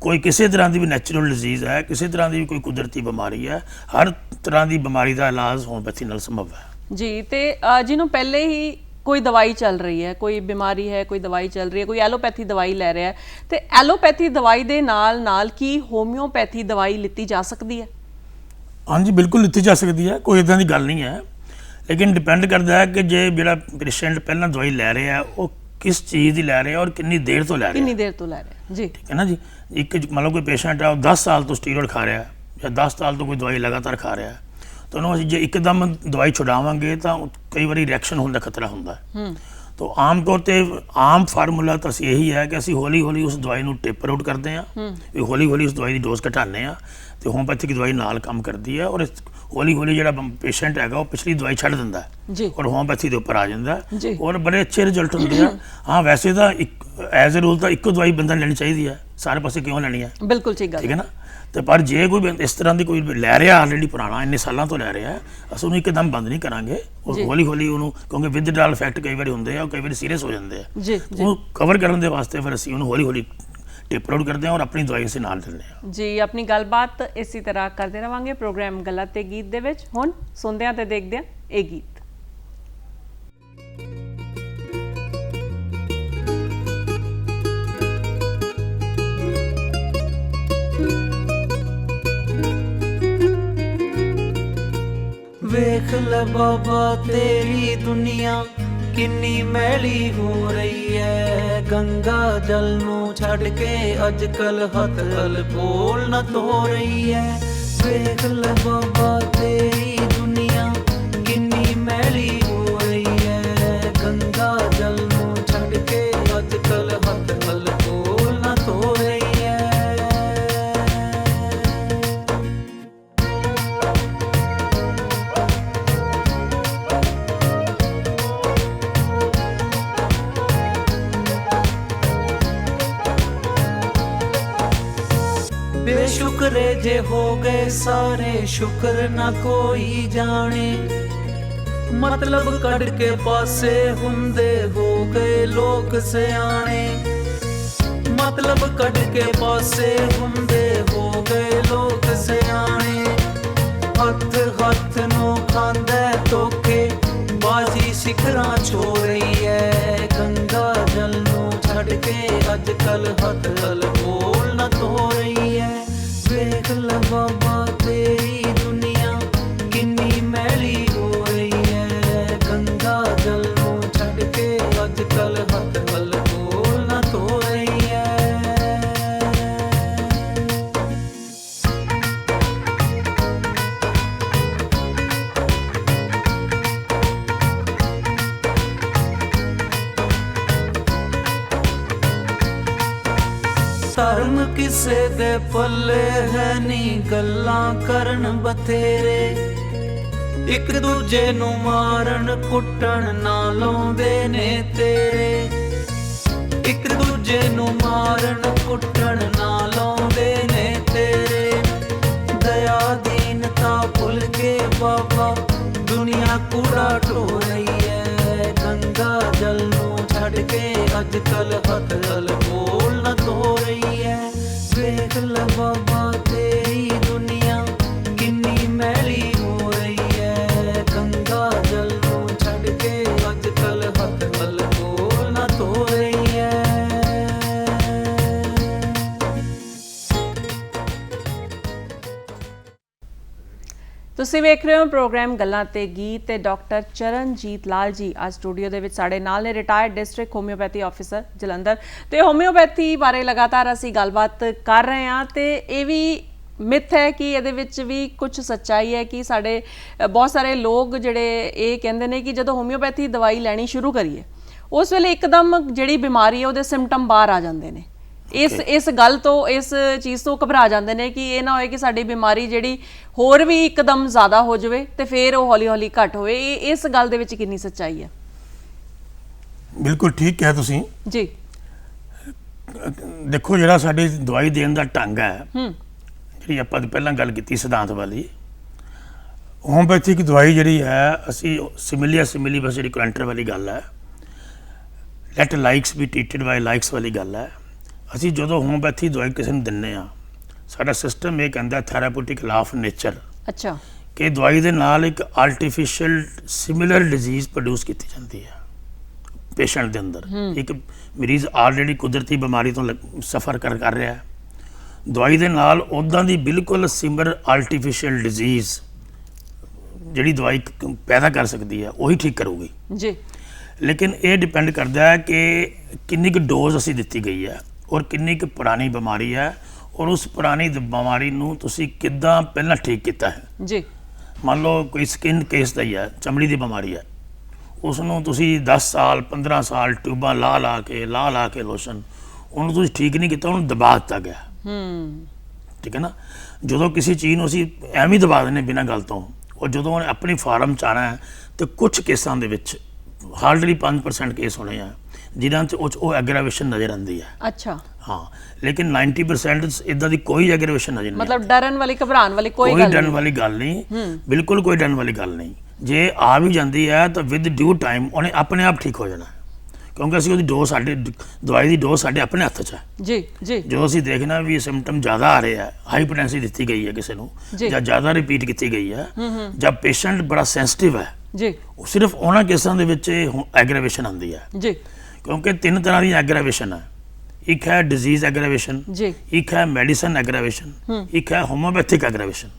ਕੋਈ ਕਿਸੇ ਤਰ੍ਹਾਂ ਦੀ ਵੀ ਨੈਚੁਰਲ ਡਿਜ਼ੀਜ਼ ਹੈ, ਕਿਸੇ ਤਰ੍ਹਾਂ ਦੀ ਵੀ ਕੋਈ ਕੁਦਰਤੀ ਬਿਮਾਰੀ ਹੈ, ਹਰ ਤਰ੍ਹਾਂ ਦੀ ਬਿਮਾਰੀ ਦਾ ਇਲਾਜ ਹੋਮਿਓਪੈਥੀ ਨਾਲ ਸੰਭਵ ਹੈ। ਜੀ ਤੇ ਜਿਹਨੂੰ ਪਹਿਲੇ ਹੀ ਕੋਈ ਦਵਾਈ ਚੱਲ ਰਹੀ ਹੈ, ਕੋਈ ਬਿਮਾਰੀ ਹੈ, ਕੋਈ ਦਵਾਈ ਚੱਲ ਰਹੀ ਹੈ, ਕੋਈ ਐਲੋਪੈਥੀ ਦਵਾਈ ਲੈ ਰਿਹਾ ਹੈ ਤੇ ਐਲੋਪੈਥੀ ਦਵਾਈ ਦੇ ਨਾਲ ਨਾਲ ਕੀ ਹੋਮਿਓਪੈਥੀ ਦਵਾਈ ਲਿੱਤੀ ਜਾ ਸਕਦੀ ਹੈ? ਹਾਂਜੀ, ਬਿਲਕੁਲ ਲਿੱਤੀ ਜਾ ਸਕਦੀ ਹੈ, ਕੋਈ ਇਦਾਂ ਦੀ ਗੱਲ ਨਹੀਂ ਹੈ। ਲੇਕਿਨ ਡਿਪੈਂਡ ਕਰਦਾ ਹੈ ਕਿ ਜੇ ਜਿਹੜਾ ਪੇਸ਼ੈਂਟ ਪਹਿਲਾਂ ਦਵਾਈ ਲੈ ਰਿਹਾ ਉਹ ਕਿਸ ਚੀਜ਼ ਦੀ ਲੈ ਰਿਹਾ ਔਰ ਕਿੰਨੀ ਦੇਰ ਤੋਂ ਲੈ ਰਿਹਾ। ਕਿੰਨੀ ਦੇਰ ਤੋਂ ਲੈ ਰਿਹਾ ਜੀ। ਠੀਕ ਹੈ ਨਾ ਜੀ। ਇੱਕ ਮਤਲਬ ਕੋਈ ਪੇਸ਼ੈਂਟ ਹੈ ਉਹ 10 ਸਾਲ ਤੋਂ ਸਟੀਰੋਇਡ ਖਾ ਰਿਹਾ ਜਾਂ 10 ਸਾਲ ਤੋਂ ਕੋਈ ਦਵਾਈ ਲਗਾਤਾਰ ਖਾ ਰਿਹਾ ਤਾਂ ਉਹਨੂੰ ਅਸੀਂ ਜੇ ਇੱਕਦਮ ਦਵਾਈ ਛੁਡਾਵਾਂਗੇ ਤਾਂ ਕਈ ਵਾਰੀ ਰਿਐਕਸ਼ਨ ਹੋਣ ਦਾ ਖਤਰਾ ਹੁੰਦਾ ਹੈ। ਤਾਂ ਆਮ ਤੌਰ ਤੇ ਆਮ ਫਾਰਮੂਲਾ ਤਾਂ ਅਸੀਂ ਇਹੀ ਹੈ ਕਿ ਅਸੀਂ ਹੌਲੀ ਹੌਲੀ ਉਸ ਦਵਾਈ ਨੂੰ ਟੇਪਰ ਆਊਟ ਕਰਦੇ ਹਾਂ, ਵੀ ਹੌਲੀ ਹੌਲੀ ਉਸ ਦਵਾਈ ਦੀ ਡੋਜ਼ ਘਟਾਉਂਦੇ ਹਾਂ ਤੇ ਹੋਮਿਓਪੈਥਿਕ ਦਵਾਈ ਨਾਲ ਕੰਮ ਕਰਦੀ ਹੈ ਔਰ ਹੌਲੀ ਹੌਲੀ ਜਿਹੜਾ ਪੇਸ਼ੈਂਟ ਹੈਗਾ ਉਹ ਪਿਛਲੀ ਦਵਾਈ ਛੱਡ ਦਿੰਦਾ ਹੈ ਔਰ ਹੋਮਿਓਪੈਥੀ ਦੇ ਉੱਪਰ ਆ ਜਾਂਦਾ ਹੈ ਔਰ ਬੜੇ ਅੱਛੇ ਰਿਜ਼ਲਟ ਹੁੰਦੇ ਆ। ਹਾਂ, ਵੈਸੇ ਤਾਂ ਐਜ਼ ਅ ਰੂਲ ਤਾਂ ਇੱਕੋ ਦਵਾਈ ਬੰਦਾ ਲੈਣੀ ਚਾਹੀਦੀ ਹੈ, ਸਾਰੇ ਪਾਸੇ ਕਿਉਂ ਲੈਣੀ ਹੈ? ਬਿਲਕੁਲ ਠੀਕ ਗੱਲ, ਠੀਕ ਹੈ ਨਾ। ਤੇ ਪਰ ਜੇ ਕੋਈ ਇਸ ਤਰ੍ਹਾਂ ਦੀ ਕੋਈ ਲੈ ਰਿਹਾ ਆਲਰੇਡੀ ਪੁਰਾਣਾ ਇੰਨੇ ਸਾਲਾਂ ਤੋਂ ਲੈ ਰਿਹਾ ਅਸੀਂ ਉਹਨੂੰ ਇੱਕਦਮ ਬੰਦ ਨਹੀਂ ਕਰਾਂਗੇ ਔਰ ਹੌਲੀ ਹੌਲੀ ਉਹਨੂੰ, ਕਿਉਂਕਿ ਵਿਦਡਰਾਲ ਇਫੈਕਟ ਕਈ ਵਾਰੀ ਹੁੰਦੇ ਆ ਕਈ ਵਾਰੀ ਸੀਰੀਅਸ ਹੋ ਜਾਂਦੇ ਆ, ਉਹਨੂੰ ਕਵਰ ਕਰਨ ਦੇ ਵਾਸਤੇ ਫਿਰ ਅਸੀਂ ਉਹਨੂੰ ਹੌਲੀ ਹੌਲੀ ਟੇਪਰ ਆਊਟ ਕਰਦੇ ਹਾਂ ਔਰ ਆਪਣੀ ਦਵਾਈ ਅਸੀਂ ਨਾਲ ਦਿੰਦੇ ਹਾਂ। ਜੀ ਆਪਣੀ ਗੱਲਬਾਤ ਇਸੇ ਤਰ੍ਹਾਂ ਕਰਦੇ ਰਵਾਂਗੇ ਪ੍ਰੋਗਰਾਮ ਗੱਲਾਂ ਤੇ ਗੀਤ ਦੇ ਵਿੱਚ। ਹੁਣ ਸੁਣਦੇ ਹਾਂ ਤੇ ਦੇਖਦੇ ਹਾਂ ਇਹ ਗੀਤ। ਵੇਖ ਲੈ ਬਾਬਾ ਤੇਰੀ ਦੁਨੀਆ ਕਿੰਨੀ ਮੈਲੀ ਹੋ ਰਹੀ ਐ। ਗੰਗਾ ਜਲ ਨੂੰ ਛੱਡ ਕੇ ਅੱਜ ਕੱਲ ਹੱਥ ਅਲਕੋਹਲ ਨਾ ਧੋ ਰਹੀ ਐ। ਵੇਖ ਲੈ ਬਾਬਾ ਤੇਰੀ ਦੁਨੀਆ ਕਿੰਨੀ ਮੈਲੀ ਹੋ ਰਹੀ ਐ। ਗੰਗਾ ਜਲ ਨੂੰ ਛੱਡ ਕੇ ਅੱਜ ਕੱਲ ਹੱਥ ਅਲਕੋਹਲ ਨਾ ਧੋ ਰਹੀ ਐ। ਬੇਸ਼ੁਕਰੇ ਜੇ ਹੋ ਗਏ ਸਾਰੇ, ਸ਼ੁਕਰ ਨਾ ਕੋਈ ਜਾਣੇ। ਮਤਲਬ ਕੱਢ ਕੇ ਪਾਸੇ ਹੁੰਦੇ ਹੋ ਗਏ ਲੋਕ ਸਿਆਣੇ। ਮਤਲਬ ਕੱਢ ਕੇ ਪਾਸੇ ਹੁੰਦੇ ਹੋ ਗਏ ਲੋਕ ਸਿਆਣੇ। ਹੱਥ ਹੱਥ ਨੂੰ ਖਾਂਦਾ ਧੋਖੇ ਬਾਜੀ ਸਿਖਰਾਂ ਛੋ ਰਹੀ ਐ। ਗੰਗਾ ਜਲ ਨੂੰ ਛੱਡ ਕੇ ਅੱਜ ਕੱਲ ਹੱਥ ਅਲਕੋਹਲ ਨਾ ਧੋ ਰਹੀ ਐ। ਵੇਖ ਲੈ ਬਾਬਾ ਤੇਰੀ ਦੁਨੀਆ ਕਿੰਨੀ ਮੈਲੀ ਹੋ ਰਹੀ ਐ। ਗੰਗਾ ਜਲ ਨੂੰ ਛੱਡ ਕੇ ਅੱਜ ਕੱਲ ਹੱਥ ਅਲਕੋਹਲ ਨਾ ਧੋ ਰਹੀ ਐ। ਧਰਮ ਕਿਸੇ ਦੇ ਪੱਲੇ ਹੈ ਨੀ, ਗੱਲਾਂ ਕਰਨ ਬਥੇਰੇ। ਇੱਕ ਦੂਜੇ ਨੂੰ ਮਾਰਨ ਕੁੱਟਣ ਨਾ ਲਾਉਂਦੇ ਨੇ ਤੇਰੇ। ਇੱਕ ਦੂਜੇ ਨੂੰ ਮਾਰਨ ਕੁੱਟਣ ਨਾ ਲਾਉਂਦੇ ਨੇ ਤੇਰੇ। ਦਇਆ ਦੀਨਤਾ ਭੁੱਲ ਕੇ ਬਾਬਾ ਦੁਨੀਆ ਕੂੜਾ ਢੋ ਰਹੀ ਹੈ ਗੰਗਾ ਜਲ ਨੂੰ ਛੱਡ ਕੇ ਅੱਜ ਕੱਲ ਹੱਥ ਅਲਕੋਹਲ ਨਾ ਧੋ ਰਹੀ ਹੈ ਵੇਖ ਲੈ ਬਾਬਾ ਤੇਰੀ ਦੁਨੀਆ ਕਿੰਨੀ ਮੈਲੀ ਹੋ ਰਹੀ ਹੈ ਗੰਗਾ ਜਲ ਨੂੰ ਛੱਡ ਕੇ ਅੱਜ ਕੱਲ ਹੱਥ ਅਲਕੋਹਲ ਨਾ ਧੋ ਰਹੀ ਹੈ ਤੁਸੀਂ ਵੇਖ ਰਹੇ ਹੋ ਪ੍ਰੋਗਰਾਮ ਗੱਲਾਂ ਤੇ ਗੀਤ ਤੇ ਡਾਕਟਰ ਚਰਨਜੀਤ ਲਾਲ ਜੀ ਅੱਜ ਸਟੂਡੀਓ ਦੇ ਵਿੱਚ ਸਾਡੇ ਨਾਲ ਨੇ retired district homeopathy officer Jalandhar ਤੇ ਹੋਮਿਓਪੈਥੀ ਬਾਰੇ ਲਗਾਤਾਰ ਅਸੀਂ ਗੱਲਬਾਤ ਕਰ ਰਹੇ ਹਾਂ ਤੇ ਇਹ ਵੀ ਮਿਥ ਹੈ ਕਿ ਇਹਦੇ ਵਿੱਚ ਵੀ ਕੁਝ ਸੱਚਾਈ ਹੈ ਕਿ ਸਾਡੇ ਬਹੁਤ ਸਾਰੇ ਲੋਕ ਜਿਹੜੇ ਇਹ ਕਹਿੰਦੇ ਨੇ ਕਿ ਜਦੋਂ ਹੋਮਿਓਪੈਥੀ ਦਵਾਈ ਲੈਣੀ ਸ਼ੁਰੂ ਕਰੀਏ ਉਸ ਵੇਲੇ ਇੱਕਦਮ ਜਿਹੜੀ ਬਿਮਾਰੀ ਹੈ ਉਹਦੇ ਸਿੰਪਟਮ ਬਾਹਰ ਆ ਜਾਂਦੇ ਨੇ ਇਸ ਗੱਲ ਤੋਂ ਇਸ ਚੀਜ਼ ਤੋਂ ਘਬਰਾ ਜਾਂਦੇ ਨੇ ਕਿ ਇਹ ਨਾ ਹੋਏ ਕਿ ਸਾਡੀ ਬਿਮਾਰੀ ਜਿਹੜੀ ਹੋਰ ਵੀ ਇੱਕਦਮ ਜ਼ਿਆਦਾ ਹੋ ਜਾਵੇ ਤੇ ਫਿਰ ਉਹ ਹੌਲੀ ਹੌਲੀ ਘਟ ਹੋਵੇ ਇਸ ਗੱਲ ਦੇ ਵਿੱਚ ਕਿੰਨੀ ਸੱਚਾਈ ਹੈ ਬਿਲਕੁਲ ਠੀਕ ਕਿਹਾ ਤੁਸੀਂ ਜੀ ਦੇਖੋ ਜਿਹੜਾ ਸਾਡੀ ਦਵਾਈ ਦੇਣ ਦਾ ਢੰਗ ਹੈ ਜਿਹੜੀ ਆਪਾਂ ਪਹਿਲਾਂ ਗੱਲ ਕੀਤੀ ਸਿਧਾਂਤ ਵਾਲੀ ਹੋਮਿਓਪੈਥਿਕ ਦਵਾਈ ਜਿਹੜੀ ਹੈ ਅਸੀਂ ਸਿਮਿਲੀ ਬਸ ਜਿਹੜੀ ਕੁਐਂਟਰ ਵਾਲੀ ਗੱਲ ਹੈ ਲੈਟ ਲਾਈਕਸ ਬੀ ਟ੍ਰੀਟਡ ਬਾਈ ਲਾਈਕਸ ਵਾਲੀ ਗੱਲ ਹੈ ਅਸੀਂ ਜਦੋਂ ਹੋਮਿਓਪੈਥੀ ਦਵਾਈ ਕਿਸੇ ਨੂੰ ਦਿੰਦੇ ਆ ਸਾਡਾ ਸਿਸਟਮ ਇਹ ਕਹਿੰਦਾ ਥੈਰਾਪਿਊਟਿਕ ਲਾਅ ਆਫ ਨੇਚਰ ਅੱਛਾ ਕਿ ਦਵਾਈ ਦੇ ਨਾਲ ਇੱਕ ਆਰਟੀਫੀਸ਼ੀਅਲ ਸਿਮਿਲਰ ਡਿਜ਼ੀਜ਼ ਪ੍ਰੋਡਿਊਸ ਕੀਤੀ ਜਾਂਦੀ ਹੈ ਪੇਸ਼ੈਂਟ ਦੇ ਅੰਦਰ ਇੱਕ ਮਰੀਜ਼ ਆਲਰੇਡੀ ਕੁਦਰਤੀ ਬਿਮਾਰੀ ਤੋਂ ਸਫਰ ਕਰ ਰਿਹਾ ਹੈ ਦਵਾਈ ਦੇ ਨਾਲ ਉੱਦਾਂ ਦੀ ਬਿਲਕੁਲ ਸਿਮਿਲਰ ਆਰਟੀਫੀਸ਼ੀਅਲ ਡਿਜ਼ੀਜ਼ ਜਿਹੜੀ ਦਵਾਈ ਪੈਦਾ ਕਰ ਸਕਦੀ ਹੈ ਉਹੀ ਠੀਕ ਕਰੂਗੀ ਜੀ ਲੇਕਿਨ ਇਹ ਡਿਪੈਂਡ ਕਰਦਾ ਹੈ ਕਿ ਕਿੰਨੀ ਕੁ ਡੋਜ਼ ਅਸੀਂ ਦਿੱਤੀ ਗਈ ਹੈ ਔਰ ਕਿੰਨੀ ਕੁ ਪੁਰਾਣੀ ਬਿਮਾਰੀ ਹੈ ਔਰ ਉਸ ਪੁਰਾਣੀ ਬਿਮਾਰੀ ਨੂੰ ਤੁਸੀਂ ਕਿੱਦਾਂ ਪਹਿਲਾਂ ਠੀਕ ਕੀਤਾ ਹੈ ਜੀ ਮੰਨ ਲਓ ਕੋਈ ਸਕਿਨ ਕੇਸ ਦਾ ਹੀ ਹੈ ਚਮੜੀ ਦੀ ਬਿਮਾਰੀ ਹੈ ਉਸ ਨੂੰ ਤੁਸੀਂ 10 ਸਾਲ 15 ਸਾਲ ਟਿਊਬਾਂ ਲਾ ਕੇ ਲੋਸ਼ਨ ਉਹਨੂੰ ਤੁਸੀਂ ਠੀਕ ਨਹੀਂ ਕੀਤਾ ਉਹਨੂੰ ਦਬਾ ਦਿੱਤਾ ਗਿਆ ਠੀਕ ਹੈ ਨਾ ਜਦੋਂ ਕਿਸੇ ਚੀਜ਼ ਨੂੰ ਅਸੀਂ ਐਵੇਂ ਹੀ ਦਬਾ ਦਿੰਦੇ ਬਿਨਾਂ ਗੱਲ ਤੋਂ ਉਹ ਜਦੋਂ ਉਹਨੇ ਆਪਣੀ ਫਾਰਮ 'ਚ ਆਉਣਾ ਹੈ ਤੇ ਕੁਝ ਕੇਸਾਂ ਦੇ ਵਿੱਚ ਹਾਰਡਲੀ 5% ਕੇਸ ਹੋਣੇ ਆ ਜਿਨ੍ਹਾਂ 'ਚ ਉਹ ਐਗਰਾਵੇਸ਼ਨ ਨਜ਼ਰ ਆਉਂਦੀ ਹੈ ਅੱਛਾ ਹਾਂ ਲੇਕਿਨ 90% ਇਦਾਂ ਦੀ ਕੋਈ ਐਗਰਾਵੇਸ਼ਨ ਨਜ਼ਰ ਨਹੀਂ ਮਤਲਬ ਡਰਨ ਵਾਲੀ ਘਬਰਾਉਣ ਵਾਲੀ ਕੋਈ ਡਰਨ ਵਾਲੀ ਗੱਲ ਨਹੀਂ ਬਿਲਕੁਲ ਕੋਈ ਡਰਨ ਵਾਲੀ ਗੱਲ ਨਹੀਂ ਜੇ ਆ ਵੀ ਜਾਂਦੀ ਹੈ ਤਾਂ ਵਿਦ ਡਿਊ ਟਾਈਮ ਉਹਨੇ ਆਪਣੇ ਆਪ ਠੀਕ ਹੋ ਜਾਣਾ ਕਿਉਂਕਿ ਅਸੀਂ ਉਹਦੀ ਡੋਜ਼ ਦਵਾਈ ਦੀ ਡੋਜ਼ ਸਾਡੇ ਆਪਣੇ ਹੱਥ 'ਚ ਹੈ ਜੀ ਜਦੋਂ ਅਸੀਂ ਦੇਖਣਾ ਵੀ ਸਿੰਪਟਮ ਜ਼ਿਆਦਾ ਆ ਰਹੇ ਆ ਹਾਈਪਰਟੈਂਸੀ ਦਿੱਤੀ ਗਈ ਹੈ ਕਿਸੇ ਨੂੰ ਜਾਂ ਜ਼ਿਆਦਾ ਰਿਪੀਟ ਕੀਤੀ ਗਈ ਹੈ ਜਾਂ ਪੇਸ਼ੈਂਟ ਬੜਾ ਸੈਂਸਿਟਿਵ ਹੈ ਜੀ ਉਹ ਸਿਰਫ ਉਹਨਾਂ ਕੇਸਾਂ ਦੇ ਵਿੱਚ ਐਗਰਾਵੇਸ਼ਨ ਆਉਂਦੀ ਹੈ ਜੀ ਕਿਉਂਕਿ 3 ਤਰ੍ਹਾਂ ਦੀ ਐਗਰਾਵੇਸ਼ਨ ਹੈ ਇੱਕ ਹੈ ਡਿਜ਼ੀਜ਼ ਐਗਰਾਵੇਸ਼ਨ ਜੀ ਇੱਕ ਹੈ ਮੈਡੀਸਨ ਐਗਰਾਵੇਸ਼ਨ ਇੱਕ ਹੈ ਹੋਮਿਓਪੈਥਿਕ ਐਗਰਾਵੇਸ਼ਨ